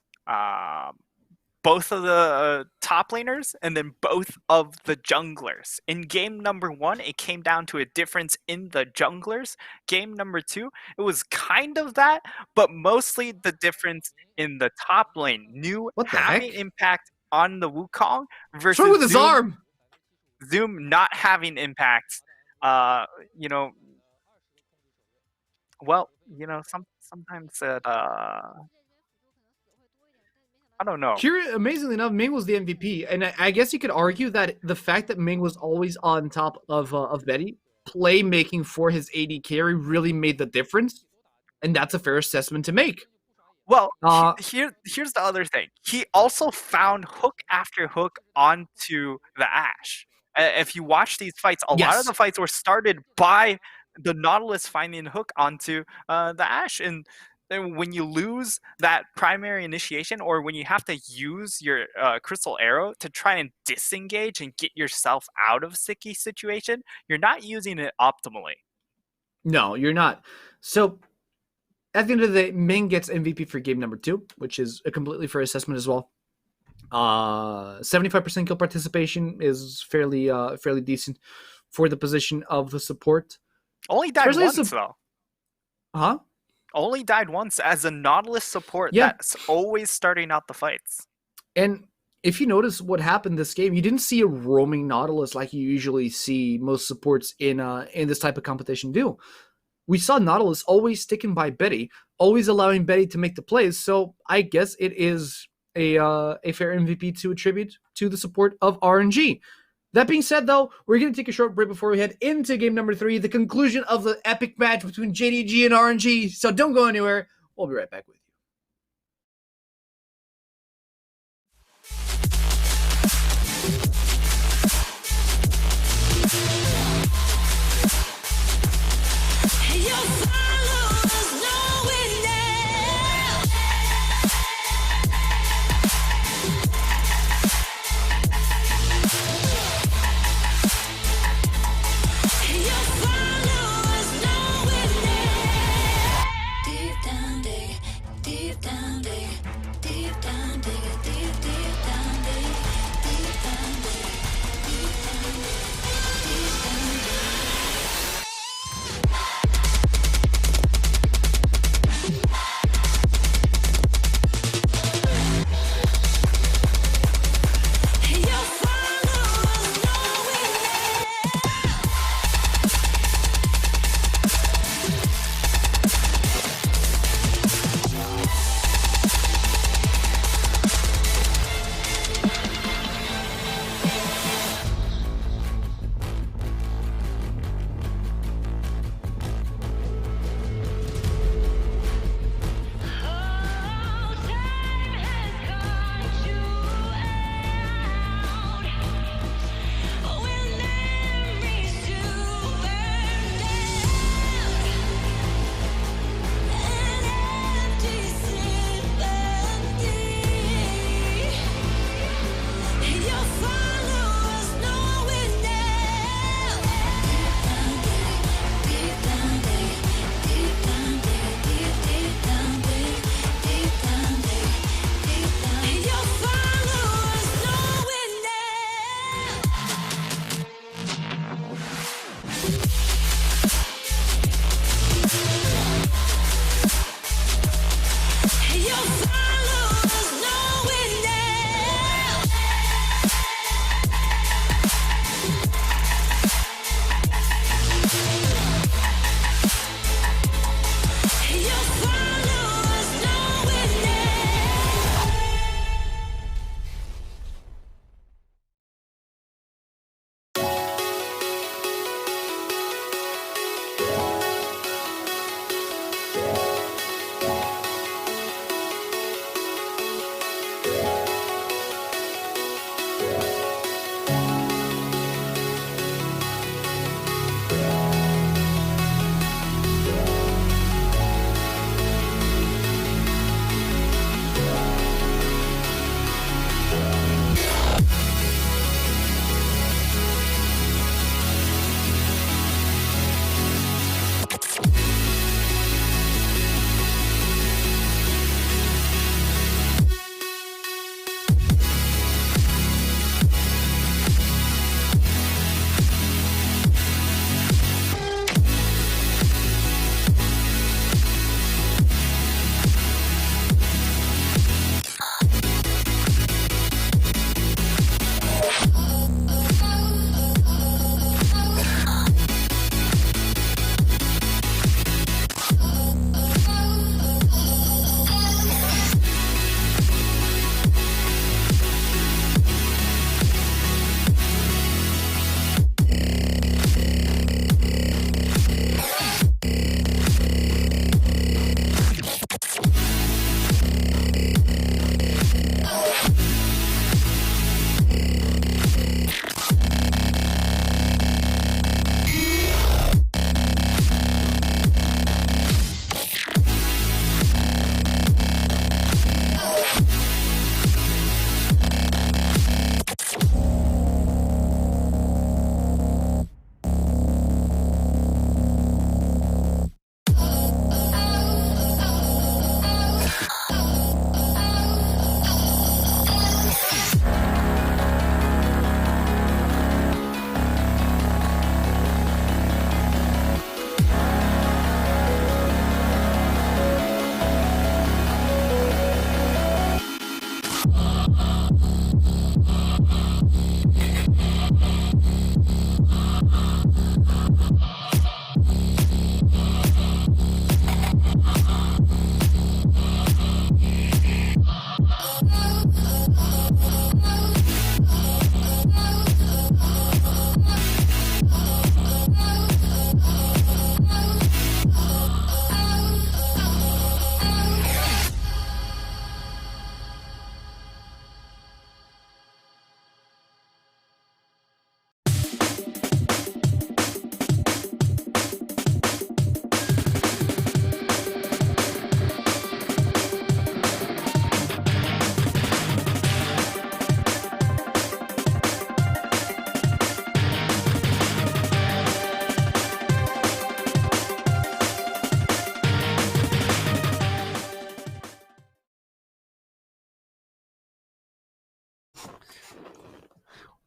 Both of the top laners, and then both of the junglers. In game number 1, it came down to a difference in the junglers. Game number 2, it was kind of that, but mostly the difference in the top lane. New having impact on the Wukong versus What's wrong with his arm? Zoom not having impact. Sometimes it I don't know. Amazingly enough, Ming was the MVP, and I guess you could argue that the fact that Ming was always on top of Betty, playmaking for his AD carry really made the difference, and that's a fair assessment to make. Well, here's the other thing. He also found hook after hook onto the Ashe. If you watch these fights, a lot of the fights were started by the Nautilus finding hook onto the Ashe, and when you lose that primary initiation, or when you have to use your crystal arrow to try and disengage and get yourself out of sticky situation, you're not using it optimally. No, you're not. So at the end of the day, Ming gets MVP for game number 2, which is a completely fair assessment as well. 75% kill participation is fairly decent for the position of the support. Only died once though. Huh? Only died once as a Nautilus support that's always starting out the fights. And if you notice what happened this game, you didn't see a roaming Nautilus like you usually see most supports in this type of competition do. We saw Nautilus always sticking by Betty, always allowing Betty to make the plays. So I guess it is a fair MVP to attribute to the support of RNG. That being said, though, we're going to take a short break before we head into game number 3, the conclusion of the epic match between JDG and RNG. So don't go anywhere. We'll be right back with you.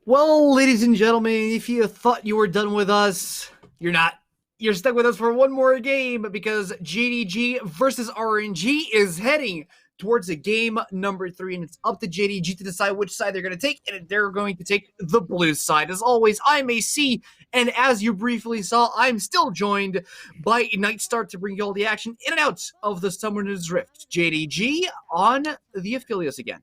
Well, ladies and gentlemen, if you thought you were done with us, you're not. You're stuck with us for one more game because JDG versus RNG is heading towards a game number 3, and it's up to JDG to decide which side they're going to take, and they're going to take the blue side. As always, I'm AC, and as you briefly saw, I'm still joined by Nightstar to bring you all the action in and out of the Summoner's Rift. JDG on the affiliates again.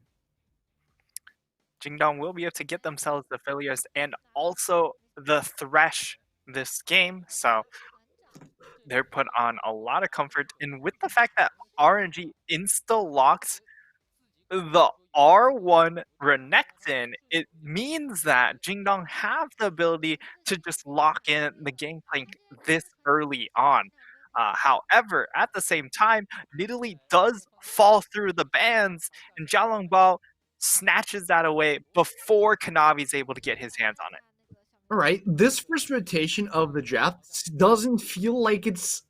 Jingdong will be able to get themselves the Philios and also the Thresh this game, so they're put on a lot of comfort. And with the fact that RNG insta-locked the R1 Renekton, it means that Jingdong have the ability to just lock in the gangplank this early on. However, at the same time, Nidalee does fall through the bands, and Xiaolongbao snatches that away before Kanavi's able to get his hands on it. All right, this first rotation of the draft doesn't feel like it's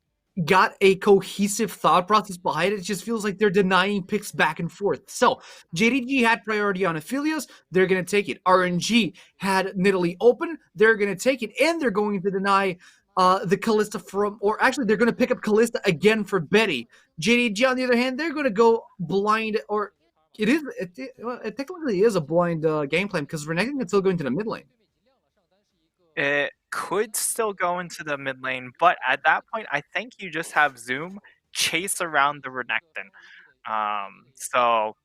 got a cohesive thought process behind it. It just feels like they're denying picks back and forth. So JDG had priority on Aphelios, they're going to take it. RNG had Nidalee open, they're going to take it, and they're going to deny the Kalista from, or actually they're going to pick up Kalista again for Betty. JDG, on the other hand, they're going to go blind, or it technically is a blind game plan because Renekton can still go into the mid lane. It could still go into the mid lane, but at that point, I think you just have Zoom chase around the Renekton. So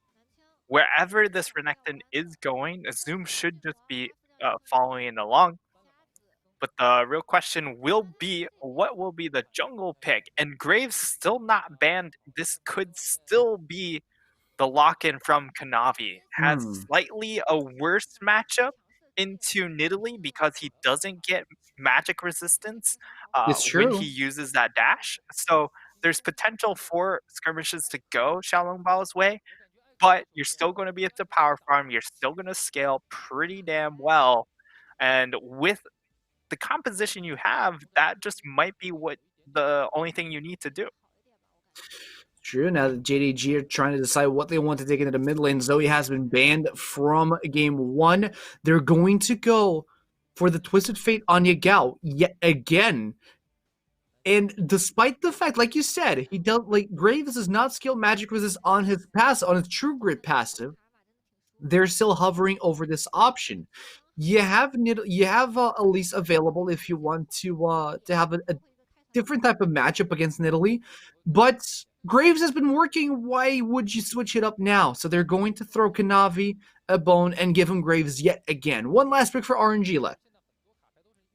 wherever this Renekton is going, Zoom should just be following it along. But the real question will be, what will be the jungle pick? And Graves still not banned. This could still be the lock-in from Kanavi. Has slightly a worse matchup into Nidalee because he doesn't get magic resistance It's when he true. uses that dash. So there's potential for skirmishes to go Xiaolongbao's way, but you're still going to be at the power farm. You're still going to scale pretty damn well. And with the composition you have, that just might be what the only thing you need to do. True. Now that JDG are trying to decide what they want to take into the mid lane, Zoe has been banned from game 1. They're going to go for the Twisted Fate on Yagao yet again. And despite the fact, like you said, he does like Graves does not skill magic resist on his true grit passive. They're still hovering over this option. You have Elise available if you want to have a different type of matchup against Italy, but Graves has been working. Why would you switch it up now? So they're going to throw Kanavi a bone and give him Graves yet again. One last pick for RNG left.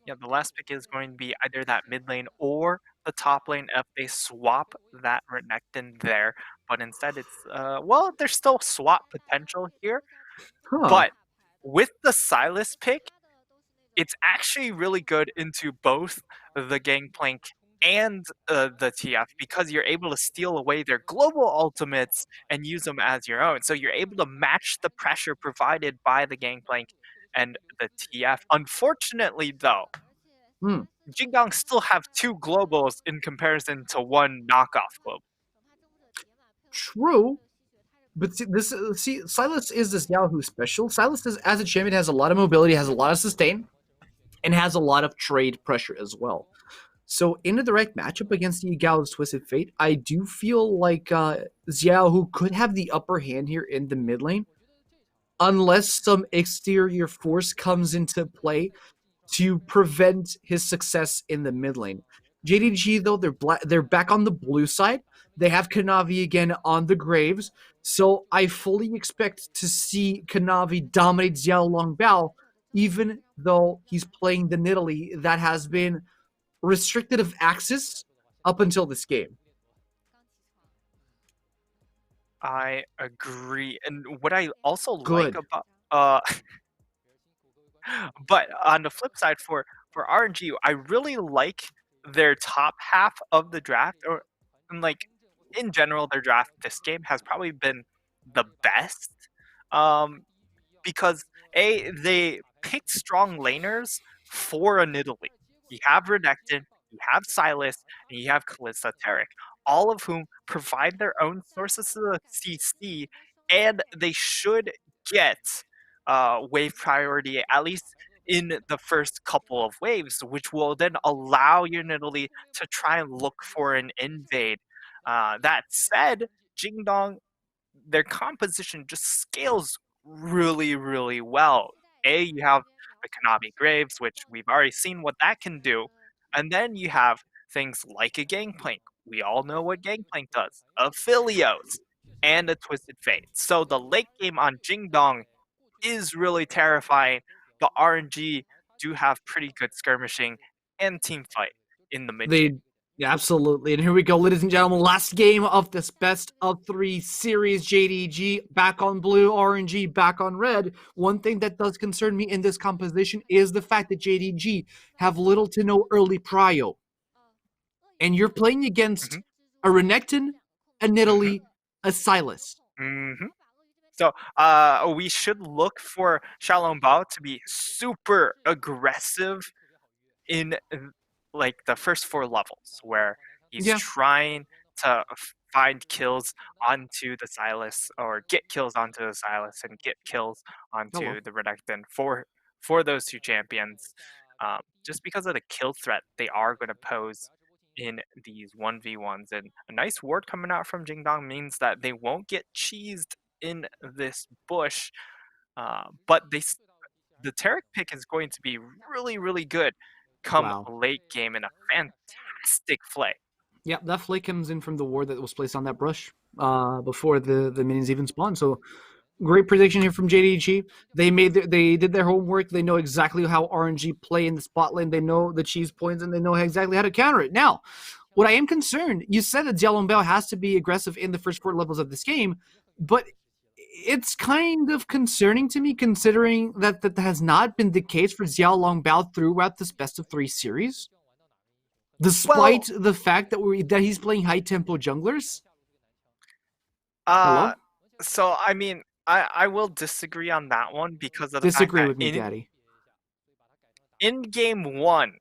Yeah, the last pick is going to be either that mid lane or the top lane if they swap that Renekton there. But instead, it's well, there's still swap potential here. Huh. But with the Silas pick, it's actually really good into both the Gangplank and the TF because you're able to steal away their global ultimates and use them as your own. So you're able to match the pressure provided by the Gangplank and the TF. Unfortunately, though, Jingdong still have 2 globals in comparison to 1 knockoff global. True. But Silas is this Yahoo special. Silas is, as a champion, has a lot of mobility, has a lot of sustain, and has a lot of trade pressure as well. So in a direct matchup against the Gao's Twisted Fate, I do feel like Xiao, who could have the upper hand here in the mid lane, unless some exterior force comes into play to prevent his success in the mid lane. JDG, though, they're back on the blue side. They have Kanavi again on the Graves. So I fully expect to see Kanavi dominate Xiao Longbao, even though he's playing the Nidalee that has been restricted of access up until this game. I agree. And what I also like Good. about but on the flip side for RNG, I really like their top half of the draft or and like in general their draft this game has probably been the best. Um because they picked strong laners for a Nidalee. You have Renekton, you have Silas, and you have Kalista Taric, all of whom provide their own sources of the CC, and they should get wave priority, at least in the first couple of waves, which will then allow your Nidalee to try and look for an invade. That said, Jingdong, their composition just scales really, really well. You have the Kanabi Graves, which we've already seen what that can do. And then you have things like a Gangplank. We all know what Gangplank does. A Philios and a Twisted Fate. So the late game on Jingdong is really terrifying. The RNG do have pretty good skirmishing and team fight in the mid game. Absolutely. And here we go, ladies and gentlemen. Last game of this best of 3 series. JDG back on blue, RNG back on red. One thing that does concern me in this composition is the fact that JDG have little to no early prio. And you're playing against a Renekton, a Nidalee, a Sylas. So we should look for Xiaolong Bao to be super aggressive in like the first 4 levels, where he's trying to find kills onto the Sylas, or get kills onto the Sylas and get kills onto the Renekton for those 2 champions. Just because of the kill threat they are going to pose in these 1v1s, and a nice ward coming out from Jingdong means that they won't get cheesed in this bush, but the Taric pick is going to be really, really good come late game in a fantastic flay. Yeah, that flay comes in from the ward that was placed on that brush before the minions even spawned. So great prediction here from JDG. They did their homework. They know exactly how RNG play in the spot lane. They know the cheese points, and they know exactly how to counter it. Now, what I am concerned, you said that Xiaolong Bao has to be aggressive in the first 4 levels of this game, but it's kind of concerning to me, considering that that has not been the case for Xiaolong Bao throughout this best of 3 series, despite the fact that he's playing high tempo junglers. So I mean, I will disagree on that one because of the disagree fact with me, Daddy. In game 1,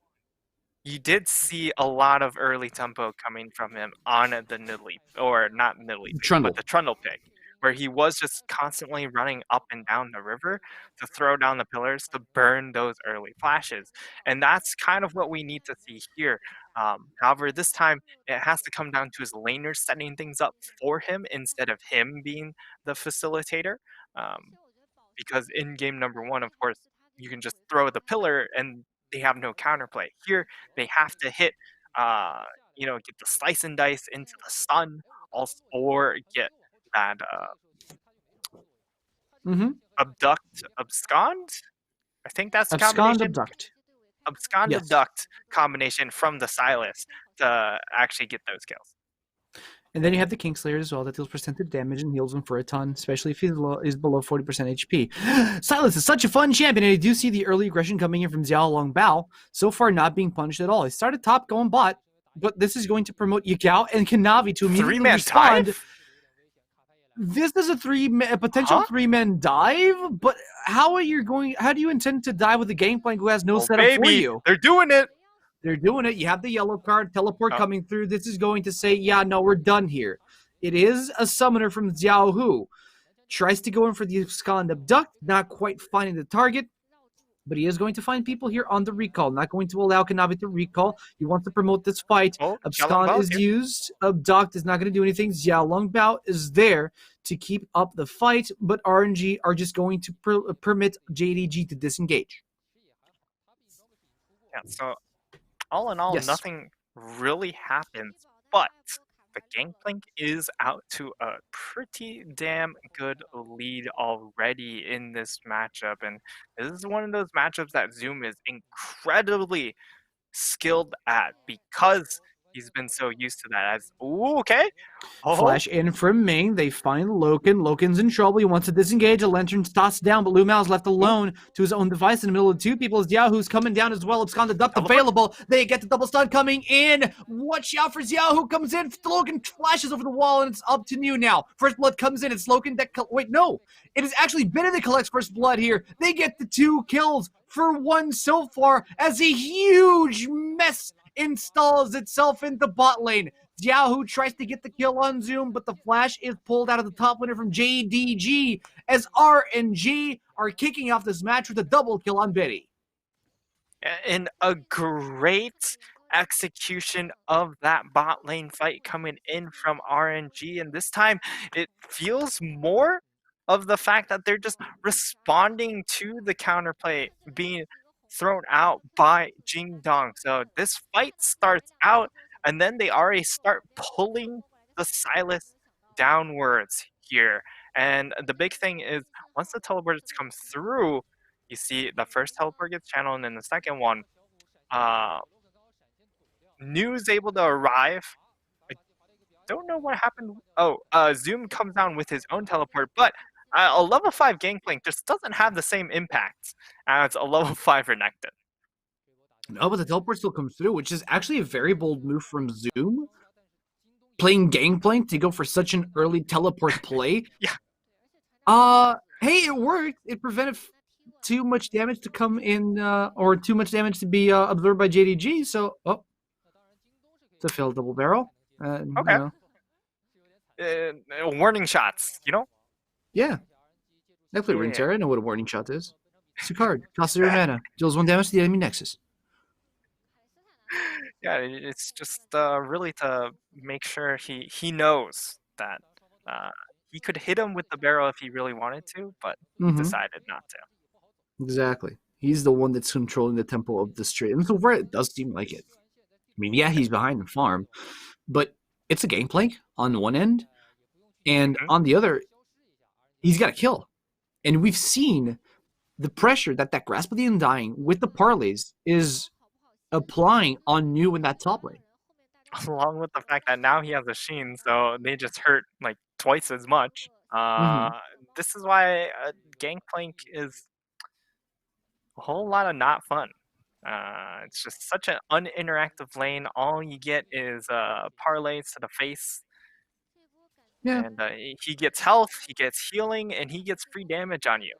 you did see a lot of early tempo coming from him on the Nidalee, or not Nidalee, but the Trundle pick, where he was just constantly running up and down the river to throw down the pillars to burn those early flashes. And that's kind of what we need to see here. However, this time it has to come down to his laners setting things up for him instead of him being the facilitator. Because in game number 1, of course, you can just throw the pillar and they have no counterplay. Here, they have to hit, get the slice and dice into the stun, or get that abscond. I think that's the combination. Abscond, abduct combination from the Sylas to actually get those kills. And then you have the Kingslayer as well that deals percentage damage and heals him for a ton, especially if he is below 40% HP. Sylas is such a fun champion, and I do see the early aggression coming in from Xiaolong Bao, so far not being punished at all. He started top going bot, but this is going to promote Yagao and Kanavi to immediately respond. Dive? This is a potential 3-man dive, but how do you intend to dive with a Gangplank who has no setup for you? They're doing it. They're doing it. You have the yellow card, teleport coming through. This is going to say, yeah, no, we're done here. It is a summoner from Xiao Hu. Tries to go in for the Abscond Abduct, not quite finding the target. But he is going to find people here on the recall. Not going to allow Kanavi to recall. He wants to promote this fight. Abscond is used. Abduct is not going to do anything. Xiaolong Bao is there to keep up the fight. But RNG are just going to permit JDG to disengage. Yeah, so all in all, nothing really happens. But the Gangplank is out to a pretty damn good lead already in this matchup. And this is one of those matchups that Zoom is incredibly skilled at because he's been so used to that. Flash in from Ming. They find Loken. Loken's in trouble. He wants to disengage. A lantern's tossed down, but Lu Mao is left alone to his own device in the middle of 2 people. As Xiao Hu's coming down as well. Abscond Abduct available. They get the double stun coming in. Watch out for Xiao Hu comes in. Loken flashes over the wall, and it's up to New now. First blood comes in. It's Loken that wait, no. It has actually been that collects first blood here. They get the 2 kills for 1 so far as a huge mess installs itself in the bot lane. Xiao Hu tries to get the kill on Zoom, but the flash is pulled out of the top laner from JDG, as RNG are kicking off this match with a double kill on Biddy. And a great execution of that bot lane fight coming in from RNG. And this time it feels more of the fact that they're just responding to the counterplay being thrown out by Jing Dong. So this fight starts out and then they already start pulling the Silas downwards here. And the big thing is once the teleports come through, you see the first teleport gets channeled, and then the second one, New's able to arrive. I don't know what happened. Oh, Zoom comes down with his own teleport, but a level 5 Gangplank just doesn't have the same impact as a level 5 Renekton. No, but the teleport still comes through, which is actually a very bold move from Zoom. Playing Gangplank to go for such an early teleport play. Yeah. Hey, it worked. It prevented too much damage to come in, or too much damage to be absorbed by JDG. So, it's a failed double barrel. Okay. Warning shots, you know? Yeah. I play Runeterra. I know what a warning shot is. It's a card. Costs 0 mana. Deals 1 damage to the enemy nexus. Yeah, it's just really to make sure he knows that he could hit him with the barrel if he really wanted to, but decided not to. Exactly. He's the one that's controlling the tempo of the street. And so far, it does seem like it. I mean, yeah, he's behind the farm, but it's a Gangplank on one end, and on the other, he's got a kill. And we've seen the pressure that Grasp of the Undying with the parlays is applying on New in that top lane. Along with the fact that now he has a Sheen, so they just hurt like twice as much. This is why Gangplank is a whole lot of not fun. It's just such an uninteractive lane. All you get is parlays to the face. Yeah. And he gets health, he gets healing, and he gets free damage on you.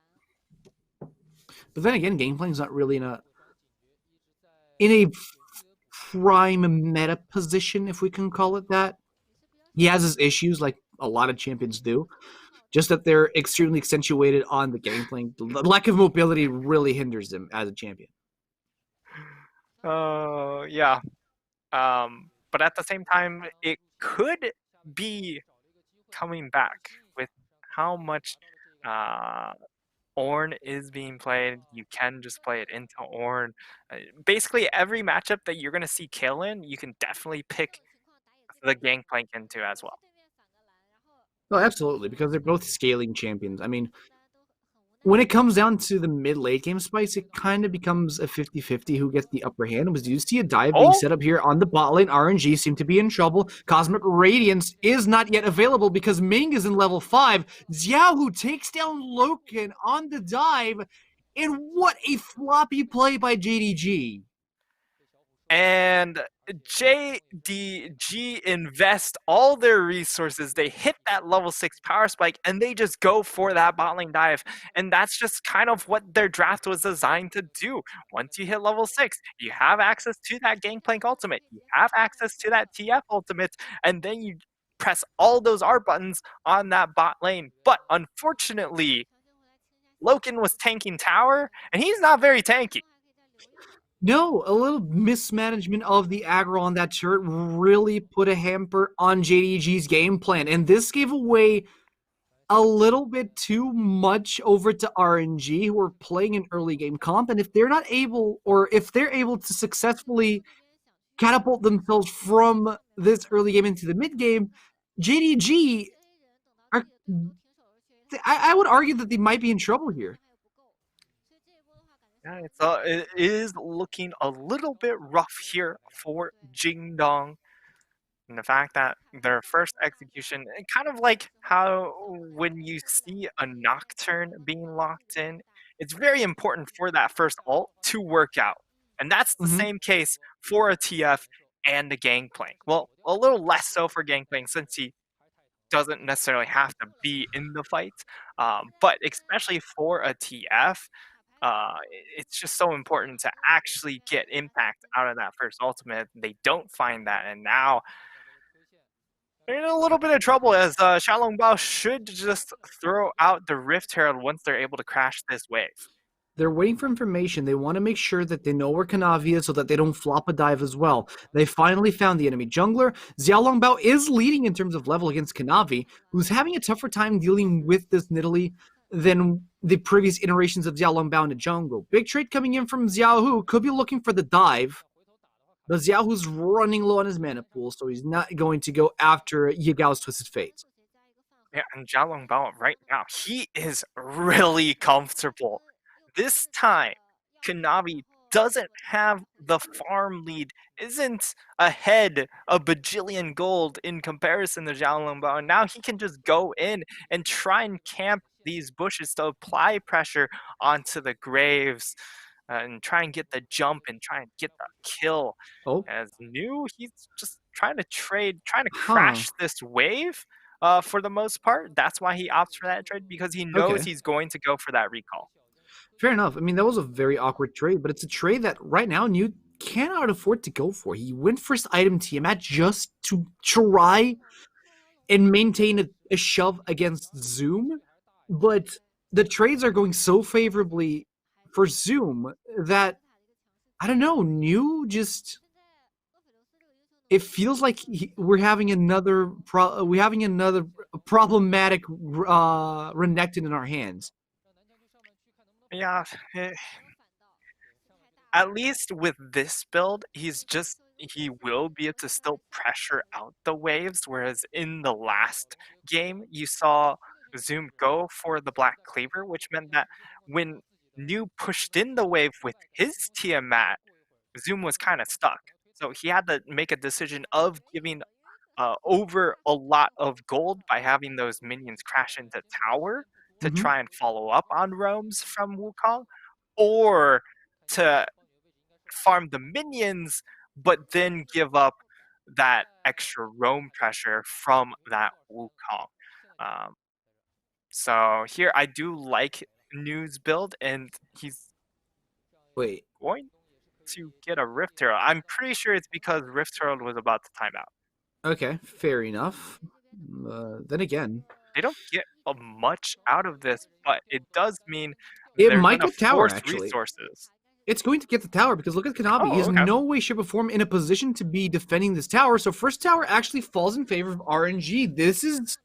But then again, Gangplank's not really in a prime meta position, if we can call it that. He has his issues like a lot of champions do. Just that they're extremely accentuated on the Gangplank. The lack of mobility really hinders him as a champion. Oh, yeah. But at the same time, it could be coming back with how much Ornn is being played. You can just play it into Ornn. Basically, every matchup that you're going to see Kill in, you can definitely pick the Gangplank into as well. Oh, absolutely, because they're both scaling champions. I mean, when it comes down to the mid-late game spice, it kind of becomes a 50-50 who gets the upper hand. Do you see a dive being set up here on the bot lane? RNG seem to be in trouble. Cosmic Radiance is not yet available because Ming is in level 5. Xiao, who takes down Loken on the dive. And what a floppy play by JDG. And JDG invest all their resources. They hit that level 6 power spike and they just go for that bot lane dive. And that's just kind of what their draft was designed to do. Once you hit level 6, you have access to that Gangplank ultimate. You have access to that TF ultimate. And then you press all those R buttons on that bot lane. But unfortunately, Loken was tanking tower and he's not very tanky. No, a little mismanagement of the aggro on that turret really put a hamper on JDG's game plan. And this gave away a little bit too much over to RNG, who are playing an early game comp. And if they're not able, or if they're able to successfully catapult themselves from this early game into the mid game, JDG are, I would argue that they might be in trouble here. Yeah, it is looking a little bit rough here for Jing Dong. And the fact that their first execution, kind of like how when you see a Nocturne being locked in, it's very important for that first ult to work out. And that's the same case for a TF and a Gangplank. Well, a little less so for Gangplank since he doesn't necessarily have to be in the fight. But especially for a TF, it's just so important to actually get impact out of that first ultimate. They don't find that, and now They're in a little bit of trouble as Xiaolongbao should just throw out the Rift Herald once they're able to crash this wave. They're waiting for information. They want to make sure that they know where Kanavi is so that they don't flop a dive as well. They finally found the enemy jungler. Xiao Longbao is leading in terms of level against Kanavi, who's having a tougher time dealing with this Nidalee than the previous iterations of Xiao Longbao in the jungle. Big trade coming in from Xiao Hu. Could be looking for the dive. But Xiao Hu's running low on his mana pool, so he's not going to go after Yagao's Twisted Fate. Yeah, and Xiaolongbao right now, he is really comfortable. This time, Kanavi doesn't have the farm lead, isn't ahead a bajillion gold in comparison to Xiaolongbao, and now he can just go in and try and camp these bushes to apply pressure onto the graves and try and get the jump and try and get the kill. Oh, As New, he's just trying to trade, trying to huh. crash this wave for the most part. That's why he opts for that trade, because he knows Okay. he's going to go for that recall. Fair enough. I mean, that was a very awkward trade, but it's a trade that right now New cannot afford to go for. He went first item Tiamat just to try and maintain a shove against Zoom, but the trades are going so favorably for Zoom that I don't know. New just it feels like we're having another problematic Renekton in our hands. Yeah, at least with this build, he will be able to still pressure out the waves, whereas in the last game, you saw Zoom go for the Black Cleaver, which meant that when New pushed in the wave with his Tiamat, Zoom was kind of stuck. So he had to make a decision of giving over a lot of gold by having those minions crash into tower to Mm-hmm. try and follow up on roams from Wukong, or to farm the minions, but then give up that extra roam pressure from that Wukong. Um, so here I do like New's build, and he's Wait. going to get a Rift Herald. I'm pretty sure it's because Rift Herald was about to time out. Okay, fair enough. Then again, They don't get much out of this, but it does mean it they're might going to get tower, force actually. resources. It's going to get the tower because look at Kanabi. He Oh, is okay. no way, shape, or form in a position to be defending this tower. So first tower actually falls in favor of RNG. This is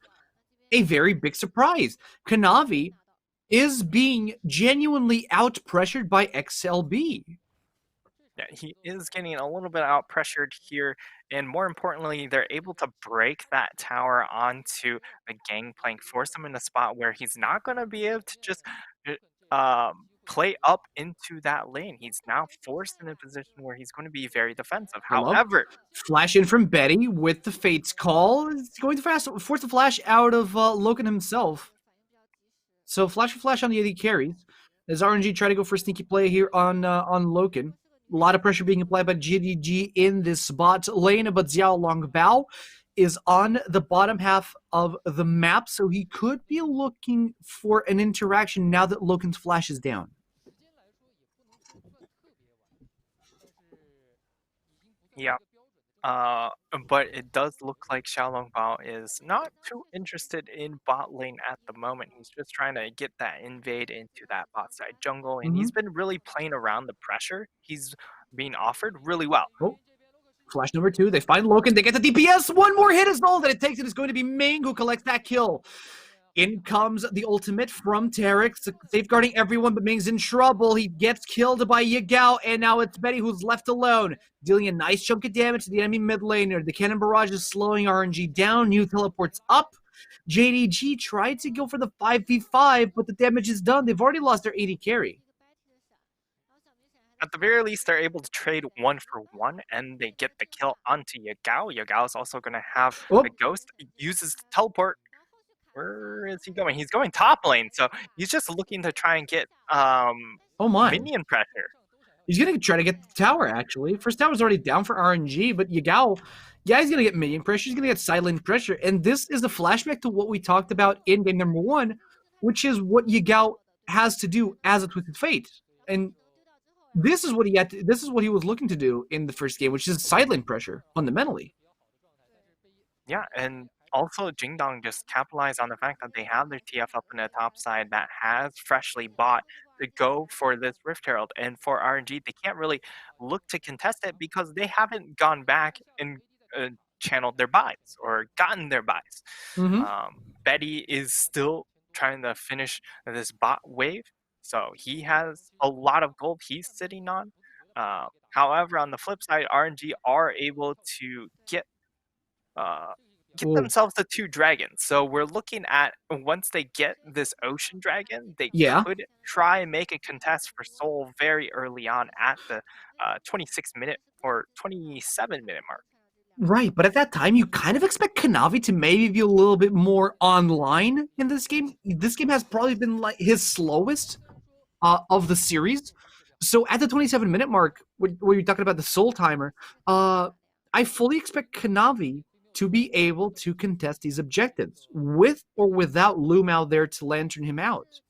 a very big surprise. Kanavi is being genuinely out pressured by XLB. Yeah, he is getting a little bit out pressured here, and more importantly, they're able to break that tower onto the gangplank, force him in a spot where he's not going to be able to just play up into that lane. He's now forced in a position where he's going to be very defensive. Hold up. However, Flash in from Betty with the Fates call. It's going to force the flash out of Logan himself. So flash for flash on the AD carries. As RNG try to go for a sneaky play here on Loken. A lot of pressure being applied by JDG in this bot lane, but Xiao Longbao is on the bottom half of the map, so he could be looking for an interaction now that Loken's flash is down. yeah. But it does look like Xiaolongbao is not too interested in bot lane at the moment. He's just trying to get that invade into that bot side jungle, and he's been really playing around the pressure he's being offered really well. Oh, flash number 2. They find Loken. They get the DPS. One more hit is all that it takes. It is going to be Ming who collects that kill. In comes the ultimate from Terex, safeguarding everyone, but Ming's in trouble. He gets killed by Yagao, and now it's Betty who's left alone, dealing a nice chunk of damage to the enemy mid laner. The cannon barrage is slowing RNG down. New teleports up. JDG tried to go for the 5v5, but the damage is done. They've already lost their AD carry. At the very least, they're able to trade 1-for-1, and they get the kill onto Yagao. Yagao is also going to have the ghost. He uses the teleport. Where is he going? He's going top lane, so he's just looking to try and get minion pressure. He's going to try to get the tower, actually. First tower's already down for RNG, but Yagao, yeah, he's going to get minion pressure. He's going to get silent pressure. And this is a flashback to what we talked about in game number 1, which is what Yagao has to do as a Twisted Fate. And this is what he was looking to do in the first game, which is silent pressure, fundamentally. Yeah, and also Jingdong just capitalized on the fact that they have their TF up in the top side that has freshly bought to go for this Rift Herald. And for RNG, they can't really look to contest it because they haven't gone back and channeled their buys or gotten their buys. Hmm. Betty is still trying to finish this bot wave, so he has a lot of gold he's sitting on. However, on the flip side, RNG are able to uh, get Oh, themselves the two dragons. So we're looking at once they get this ocean dragon, they yeah. could try and make a contest for Soul very early on at the 26-minute or 27-minute mark. Right, but at that time, you kind of expect Kanavi to maybe be a little bit more online in this game. This game has probably been like his slowest of the series. So at the 27-minute mark, where you're talking about the soul timer, I fully expect Kanavi to be able to contest these objectives with or without Lumao there to lantern him out.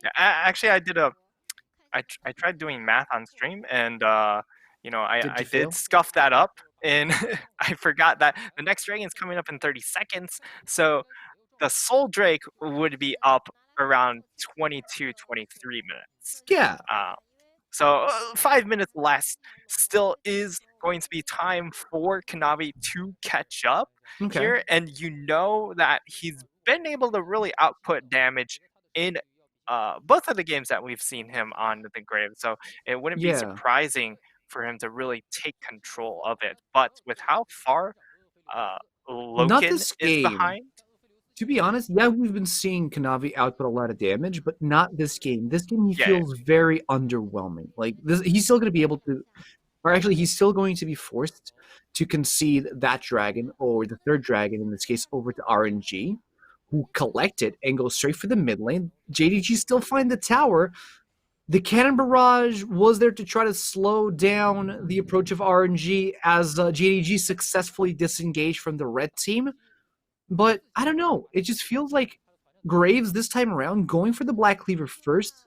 Yeah, actually, I tried doing math on stream, and Did I you did fail? scuff that up, and I forgot that the next dragon's coming up in 30 seconds. So the Soul Drake would be up around 22, 23 minutes. Yeah. Uh, so 5 minutes less still is going to be time for Kanavi to catch up Okay. here, and you know that he's been able to really output damage in both of the games that we've seen him on the grave. So it wouldn't be Yeah. surprising for him to really take control of it. But with how far uh, Not Loken this is game. behind, To be honest, yeah, we've been seeing Kanavi output a lot of damage, but not this game. This game, he yeah, feels very underwhelming. Like this, he's still going to be able to, or actually, he's still going to be forced to concede that dragon or the third dragon in this case over to RNG, who collect it and go straight for the mid lane. JDG still find the tower. The cannon barrage was there to try to slow down the approach of RNG as JDG successfully disengaged from the red team. But I don't know. It just feels like Graves this time around going for the Black Cleaver first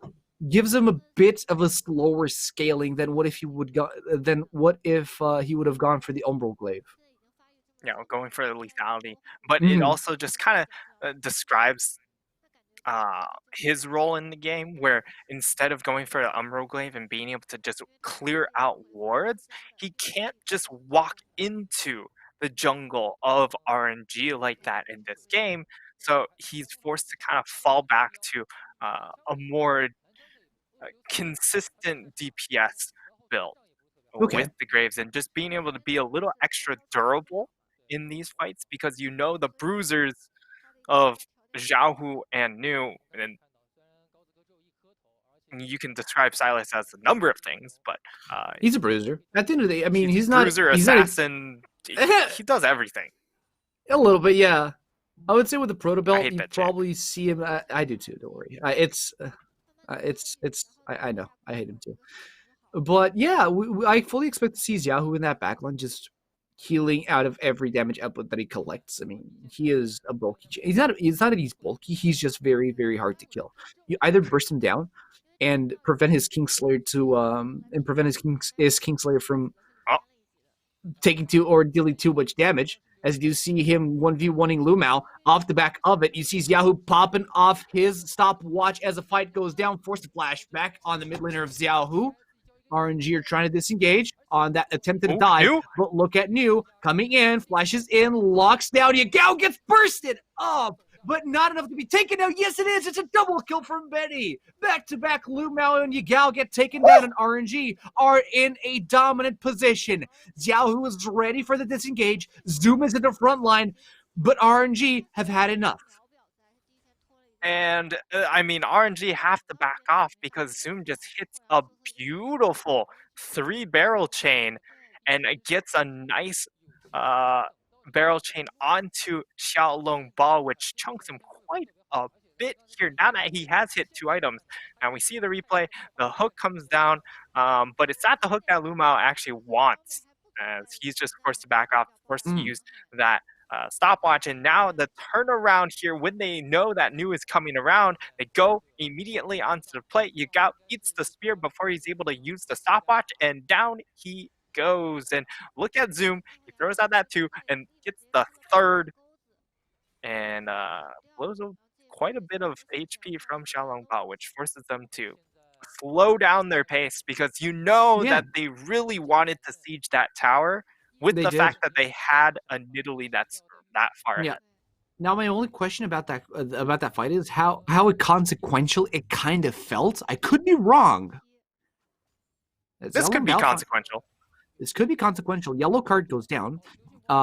gives him a bit of a slower scaling than what if he would have gone for the Umbral Glaive. going for the lethality. But it Mm, also just kind of describes his role in the game, where instead of going for the Umbral Glaive and being able to just clear out wards, he can't just walk into the jungle of RNG like that in this game. So he's forced to kind of fall back to a more consistent DPS build with okay. the Graves and just being able to be a little extra durable in these fights because you know the bruisers of Xiaohu and Nu, and you can describe Silas as a number of things, but uh, He's a bruiser. At the end of the day, I mean, he's he's not. bruiser, He's not assassin. He does everything. a little bit. Yeah, I would say with the proto I belt, hate you that champ. probably see him. I do too. Don't worry. It's. I know. I hate him too. But yeah, I fully expect to see Yahoo in that backline just healing out of every damage output that he collects. I mean, he is a bulky. He's not. It's not that he's bulky. He's just very, very hard to kill. You either burst him down and prevent his Kingslayer and prevent his Kingslayer from Oh, taking too or dealing too much damage. As you see him 1v1ing Lumao off the back of it, you see Yahoo popping off his stopwatch as the fight goes down, forced to flash back on the mid laner of Xiaohu. RNG are trying to disengage on that attempted oh, dive, new. but look at New coming in, flashes in, locks down. Yagao gets bursted up, but not enough to be taken out. Yes, it is. It's a double kill from Betty. Back-to-back Lumao and Yagao get taken down, and RNG are in a dominant position. Xiaohu is ready for the disengage. Zoom is in the front line, but RNG have had enough. And I mean, RNG have to back off because Zoom just hits a beautiful 3 barrel chain and it gets a nice uh, barrel chain onto Xiaolong Ba, which chunks him quite a bit here. Now that he has hit 2 items, and we see the replay, the hook comes down, but it's not the hook that Lumao actually wants, as he's just forced to back off, forced to Mm. use that stopwatch. And now the turnaround here, when they know that Nu is coming around, they go immediately onto the plate. Yagao eats the spear before he's able to use the stopwatch, and down he goes. And look at Zoom. He throws out that 2 and gets the 3rd and blows quite a bit of HP from Xiaolongbao, which forces them to slow down their pace because you know Yeah, that they really wanted to siege that tower with they the did. fact that they had a Nidalee that's that far Yeah. ahead. Now, my only question about that fight is how consequential it kind of felt. I could be wrong. This could be consequential. This could be consequential. Yellow card goes down,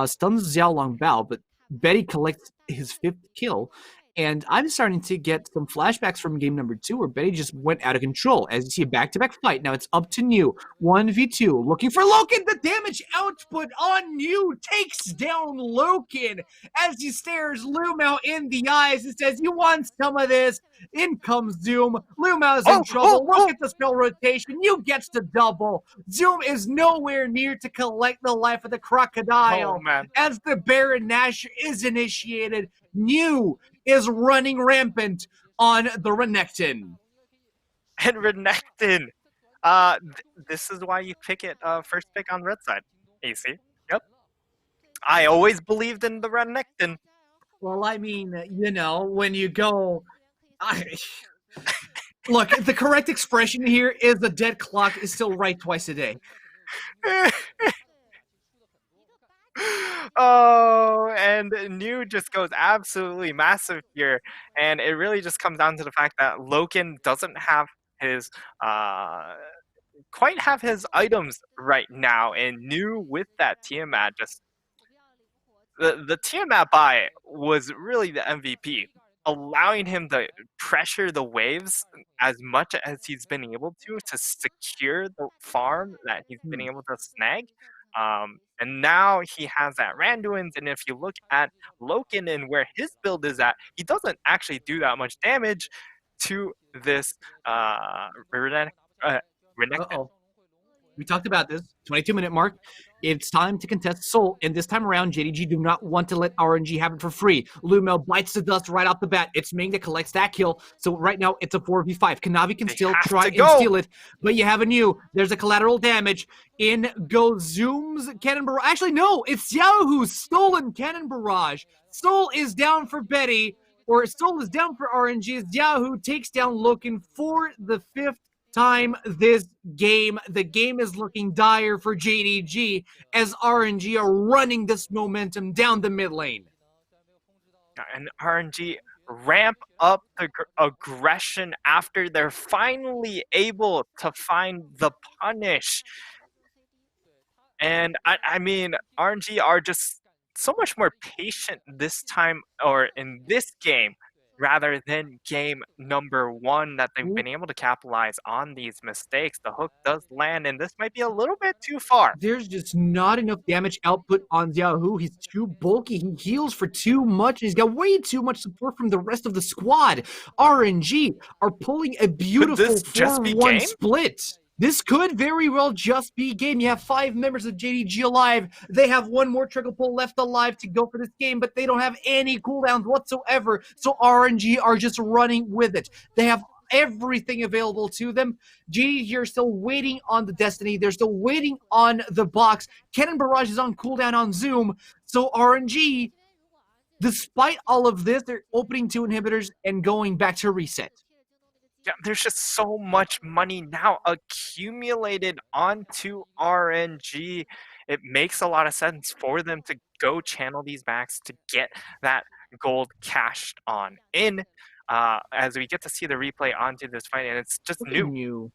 stuns Xiao Long Bao, but Betty collects his 5th kill. And I'm starting to get some flashbacks from game number 2 where Betty just went out of control. As you see a back-to-back fight. Now it's up to New. 1v2. Looking for Loken. The damage output on New takes down Loken as he stares Lumao in the eyes and says, "You want some of this?" In comes Zoom. Lumao's in trouble. Look at the spell rotation. You gets to double. Zoom is nowhere near to collect the life of the crocodile. Oh, man. As the Baron Nashor is initiated, New is running rampant on the Renekton. And Renekton. This is why you pick it first pick on red side, AC. Yep. I always believed in the Renekton. Well, I mean, you know, when you go... Look, the correct expression here is the dead clock is still right twice a day. Oh, and New just goes absolutely massive here, and it really just comes down to the fact that Loken doesn't have his quite have his items right now, and New with that Tiamat just the Tiamat buy was really the MVP, allowing him to pressure the waves as much as he's been able to secure the farm that he's been able to snag. And now he has that Randuin's, and if you look at Loken and where his build is at, he doesn't actually do that much damage to this Renekton. Uh-oh. We talked about this. 22-minute mark. It's time to contest Soul, and this time around, JDG do not want to let RNG have it for free. Lumel bites the dust right off the bat. It's Ming that collects that kill, so right now it's a 4v5. Kanavi can still try and steal it, but you have a New. There's a collateral damage. In goes Zoom's Cannon Barrage. Actually, no, it's Xiao who's stolen Cannon Barrage. Soul is down for Betty, or Soul is down for RNG. Xiao takes down Loken for the 5th time this game. The game is looking dire for JDG as RNG are running this momentum down the mid lane. And RNG ramp up the aggression after they're finally able to find the punish. And I mean, RNG are just so much more patient this time, or in this game, rather than game number 1 that they've been able to capitalize on these mistakes. The hook does land, and this might be a little bit too far. There's just not enough damage output on Xiaohu. He's too bulky. He heals for too much. He's got way too much support from the rest of the squad. RNG are pulling a beautiful 4-1 split. This could very well just be game. You have 5 members of JDG alive. They have 1 more trickle pull left alive to go for this game, but they don't have any cooldowns whatsoever. So RNG are just running with it. They have everything available to them. JDG are still waiting on the Destiny. They're still waiting on the box. Cannon Barrage is on cooldown on Zoom. So RNG, despite all of this, they're opening 2 inhibitors and going back to reset. Yeah, there's just so much money now accumulated onto RNG. It makes a lot of sense for them to go channel these backs to get that gold cashed on in. As we get to see the replay onto this fight, and it's just New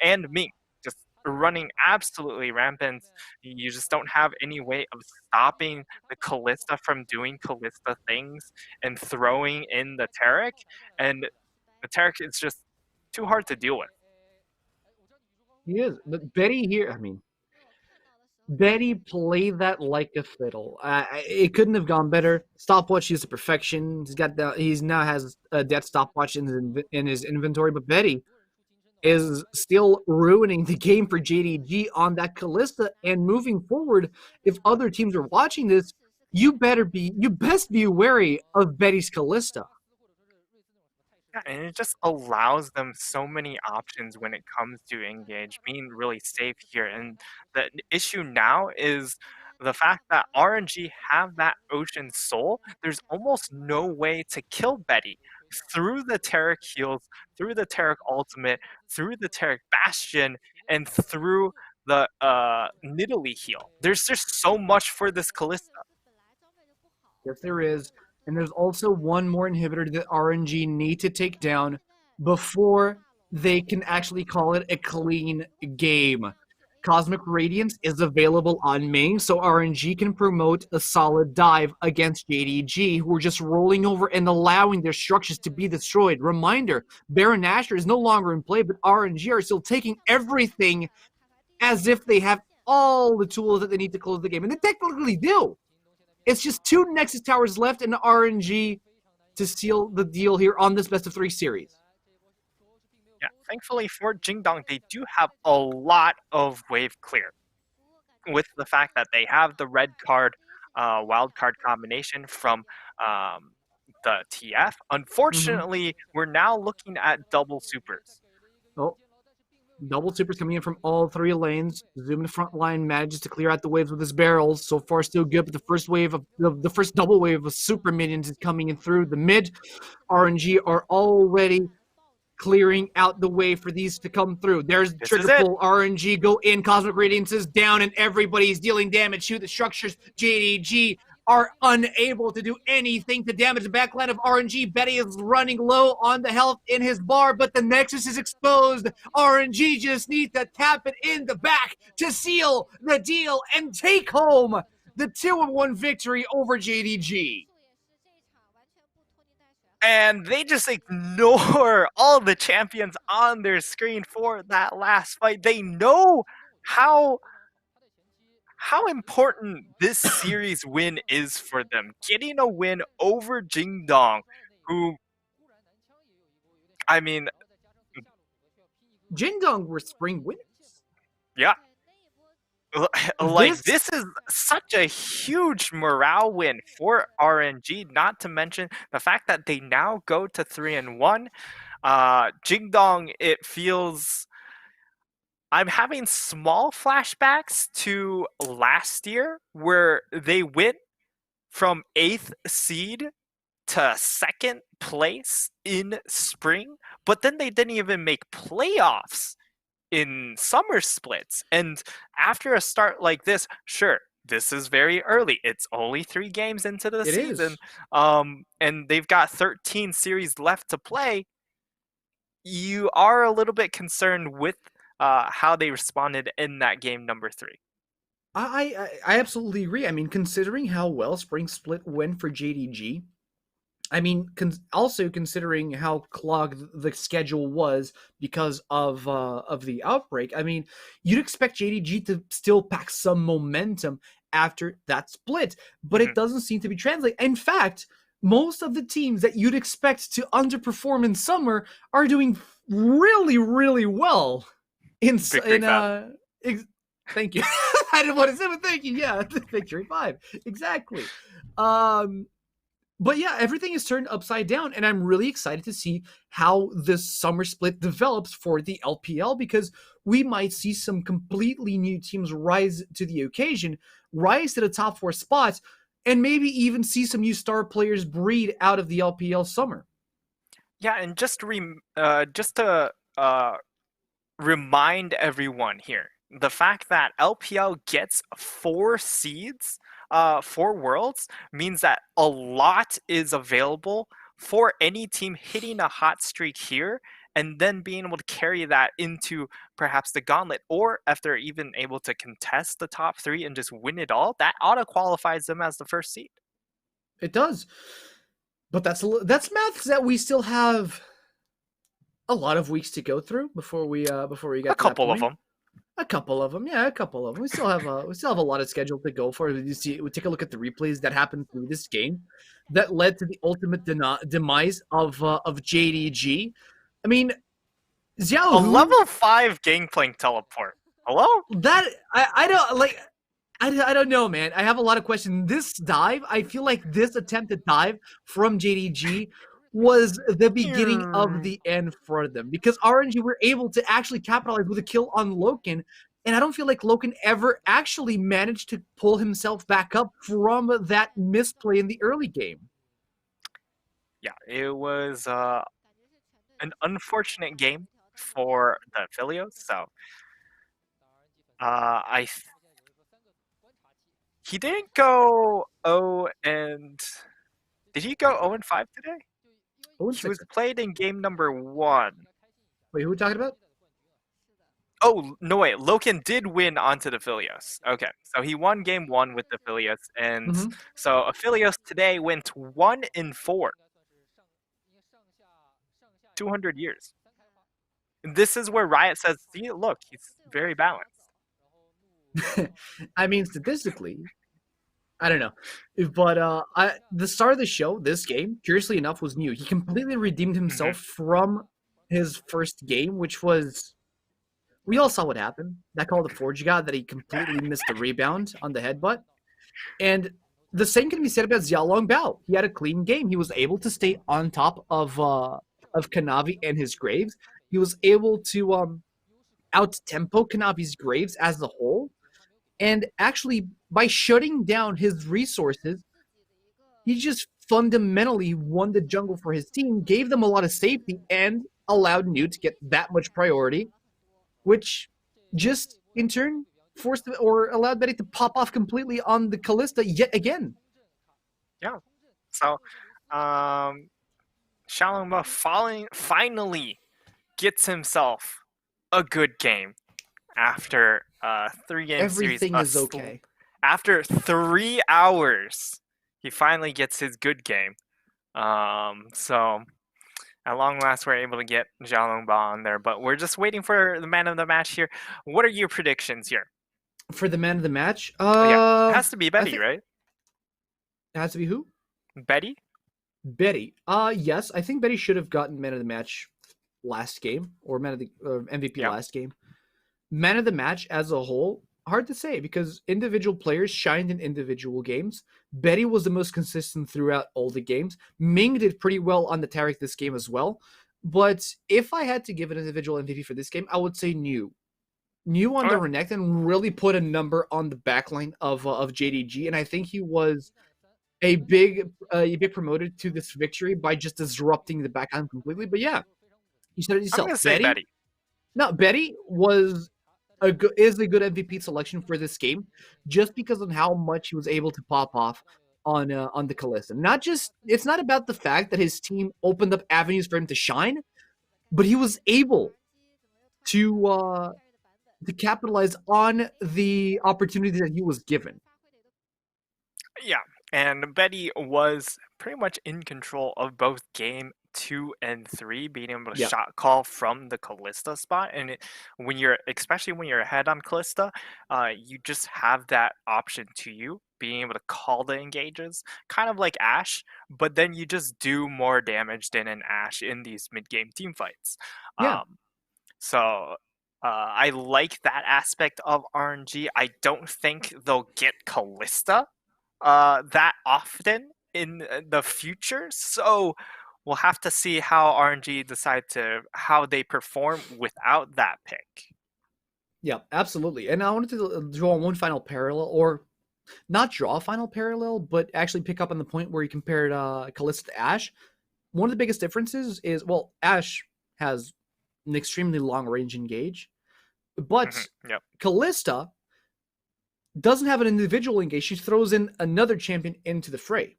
and Ming just running absolutely rampant. You just don't have any way of stopping the Kalista from doing Kalista things and throwing in the Taric, and the Taric is just too hard to deal with. He is, but Betty here, Betty played that like a fiddle. It couldn't have gone better. Stopwatch used to perfection. He's now has a death stopwatch in his inventory, but Betty is still ruining the game for JDG on that Kalista. And moving forward, if other teams are watching this, you best be wary of Betty's Kalista. Yeah, and it just allows them so many options when it comes to engage, being really safe here. And the issue now is the fact that RNG have that Ocean Soul. There's almost no way to kill Betty through the Taric heals, through the Taric ultimate, through the Taric Bastion, and through the Nidalee heal. There's just so much for this Kalista. Yes, there is. And there's also one more inhibitor that RNG need to take down before they can actually call it a clean game. Cosmic Radiance is available on Ming, so RNG can promote a solid dive against JDG, who are just rolling over and allowing their structures to be destroyed. Reminder, Baron Nashor is no longer in play, but RNG are still taking everything as if they have all the tools that they need to close the game. And they technically do. It's just 2 Nexus Towers left in RNG to seal the deal here on this best of 3 series. Yeah, thankfully for Jingdong, they do have a lot of wave clear. With the fact that they have the red card, wild card combination from the TF. Unfortunately, we're now looking at double supers. Oh, double supers coming in from all 3 lanes. Zoom in the front line manages to clear out the waves with his barrels. So far, still good, but the first double wave of super minions is coming in through the mid. RNG are already clearing out the way for these to come through. There's trigger pull. RNG go in. Cosmic Radiance is down, and everybody's dealing damage to the structures. JDG are unable to do anything to damage the backline of RNG. Betty is running low on the health in his bar, but the Nexus is exposed. RNG just needs to tap it in the back to seal the deal and take home the 2-1 victory over JDG. And they just ignore all the champions on their screen for that last fight. They know how important this series win is for them. Getting a win over Jingdong, who, I mean... Jingdong were spring winners. Yeah. Like, this is such a huge morale win for RNG, not to mention the fact that they now go to 3-1. Jingdong, it feels... I'm having small flashbacks to last year where they went from 8th seed to 2nd place in spring, but then they didn't even make playoffs in summer splits. And after a start like this, sure, this is very early. It's only 3 games into the season. And they've got 13 series left to play. You are a little bit concerned with how they responded in that game number 3. I absolutely agree. I mean, considering how well Spring Split went for JDG, I mean, also considering how clogged the schedule was because of the outbreak, I mean, you'd expect JDG to still pack some momentum after that split, but it doesn't seem to be translating. In fact, most of the teams that you'd expect to underperform in summer are doing really, really well. Thank you. I didn't want to say, but thank you. Yeah, Victory 5. Exactly. But yeah, everything is turned upside down, and I'm really excited to see how this summer split develops for the LPL, because we might see some completely new teams rise to the occasion, rise to the top 4 spots, and maybe even see some new star players breed out of the LPL summer. Yeah, and just to remind everyone here, the fact that LPL gets 4 seeds, 4 worlds, means that a lot is available for any team hitting a hot streak here and then being able to carry that into perhaps the gauntlet, or if they're even able to contest the top 3 and just win it all, that auto-qualifies them as the first seed. It does. But that's maths that we still have a lot of weeks to go through before we get a couple of them. A couple of them, yeah, a couple of them. We still have a lot of schedule to go for. We take a look at the replays that happened through this game, that led to the ultimate demise of JDG. I mean, Xiao, a level 5 Gangplank teleport. Hello? That I don't like. I don't know, man. I have a lot of questions. This dive, I feel like this attempted dive from JDG was the beginning of the end for them because RNG were able to actually capitalize with a kill on Loken. And I don't feel like Loken ever actually managed to pull himself back up from that misplay in the early game. Yeah, it was an unfortunate game for the Philios. So I he didn't go 0 and did he go 0 and 5 today? Oh, He was played in game number 1. Wait, who are we talking about? Oh, no, wait. Loken did win onto the Philios. Okay. So he won game 1 with the Philios. And so Philios today went 1 and 4. 200 years. And this is where Riot says, see, look, he's very balanced. I mean, statistically, I don't know. But the start of the show, this game, curiously enough, was new. He completely redeemed himself from his first game, which was... We all saw what happened. That call the Forge got that he completely missed the rebound on the headbutt. And the same can be said about Xiaolong Bao. He had a clean game. He was able to stay on top of Kanavi and his Graves. He was able to out-tempo Kanavi's Graves as a whole. And actually, by shutting down his resources, he just fundamentally won the jungle for his team, gave them a lot of safety, and allowed New to get that much priority, which just in turn forced or allowed Betty to pop off completely on the Callista yet again. Yeah. So, Xiaolongbao finally gets himself a good game after 3-game series. Everything is okay. After 3 hours, he finally gets his good game. So at long last, we're able to get Xiaolongbao on there, but we're just waiting for the man of the match here. What are your predictions here? For the man of the match? Yeah, it has to be Betty, right? It has to be who? Betty? Betty. Yes, I think Betty should have gotten man of the match last game, or man of the MVP last game. Man of the match as a whole, hard to say because individual players shined in individual games. Betty was the most consistent throughout all the games. Ming did pretty well on the Taric this game as well. But if I had to give an individual MVP for this game, I would say New. New on the Renekton really put a number on the backline of JDG, and I think he was a big promoted to this victory by just disrupting the backline completely. But yeah, you said it yourself. I'm gonna say Betty. No, Betty is a good MVP selection for this game, just because of how much he was able to pop off on the Callista. It's not about the fact that his team opened up avenues for him to shine, but he was able to capitalize on the opportunity that he was given. Yeah, and Betty was pretty much in control of both game 2 and 3, being able to shot call from the Callista spot. And especially when you're ahead on Callista, you just have that option to you, being able to call the engages, kind of like Ashe, but then you just do more damage than an Ashe in these mid-game team fights. Yeah. So I like that aspect of RNG. I don't think they'll get Callista that often in the future. So we'll have to see how RNG decide how they perform without that pick. Yeah, absolutely. And I wanted to draw one final parallel, or not draw a final parallel, but actually pick up on the point where you compared Callista to Ashe. One of the biggest differences is, well, Ashe has an extremely long range engage, but Callista doesn't have an individual engage. She throws in another champion into the fray.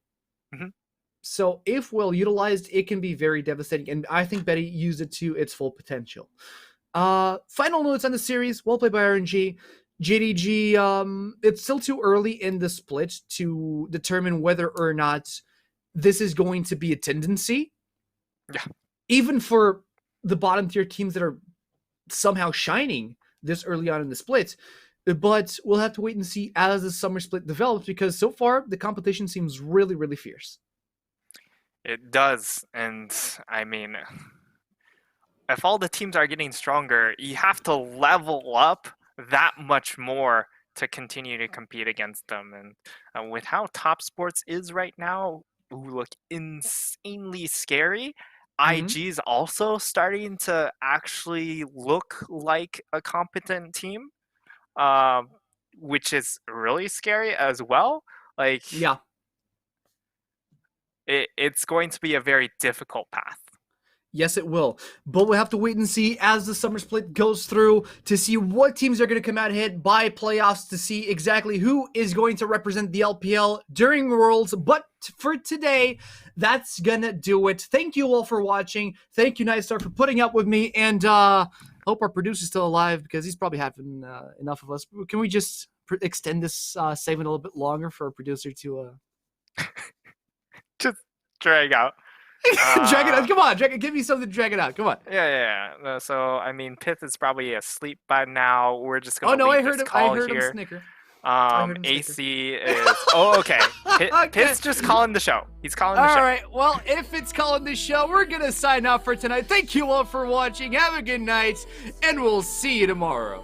So if well utilized, it can be very devastating, and I think Betty used it to its full potential. Final notes on the series. Well played by RNG. JDG, it's still too early in the split to determine whether or not this is going to be a tendency. Yeah. Even for the bottom tier teams that are somehow shining this early on in the split. But we'll have to wait and see as the summer split develops, because so far the competition seems really, really fierce. It does. And I mean, if all the teams are getting stronger, you have to level up that much more to continue to compete against them. And with how Top Sports is right now, look insanely scary. Mhm. IG's also starting to actually look like a competent team, um, which is really scary as well. Like Yeah. it's going to be a very difficult path. Yes, it will. But we'll have to wait and see as the summer split goes through to see what teams are going to come out ahead by playoffs to see exactly who is going to represent the LPL during Worlds. But for today, that's going to do it. Thank you all for watching. Thank you, Nightstar, for putting up with me. And hope our producer's still alive because he's probably having enough of us. Can we just extend this segment a little bit longer for our producer to Just drag out. drag it out? Come on, drag it. Give me something to drag it out. Come on. Yeah. So I mean, Pith is probably asleep by now. We're just Oh gonna no, leave I heard this him. I call heard him here. snicker. I heard him snicker. AC is. Oh, okay. Okay. Pith's just calling the show. He's calling the All show. right. Well, if it's calling the show, we're gonna sign off for tonight. Thank you all for watching. Have a good night, and we'll see you tomorrow.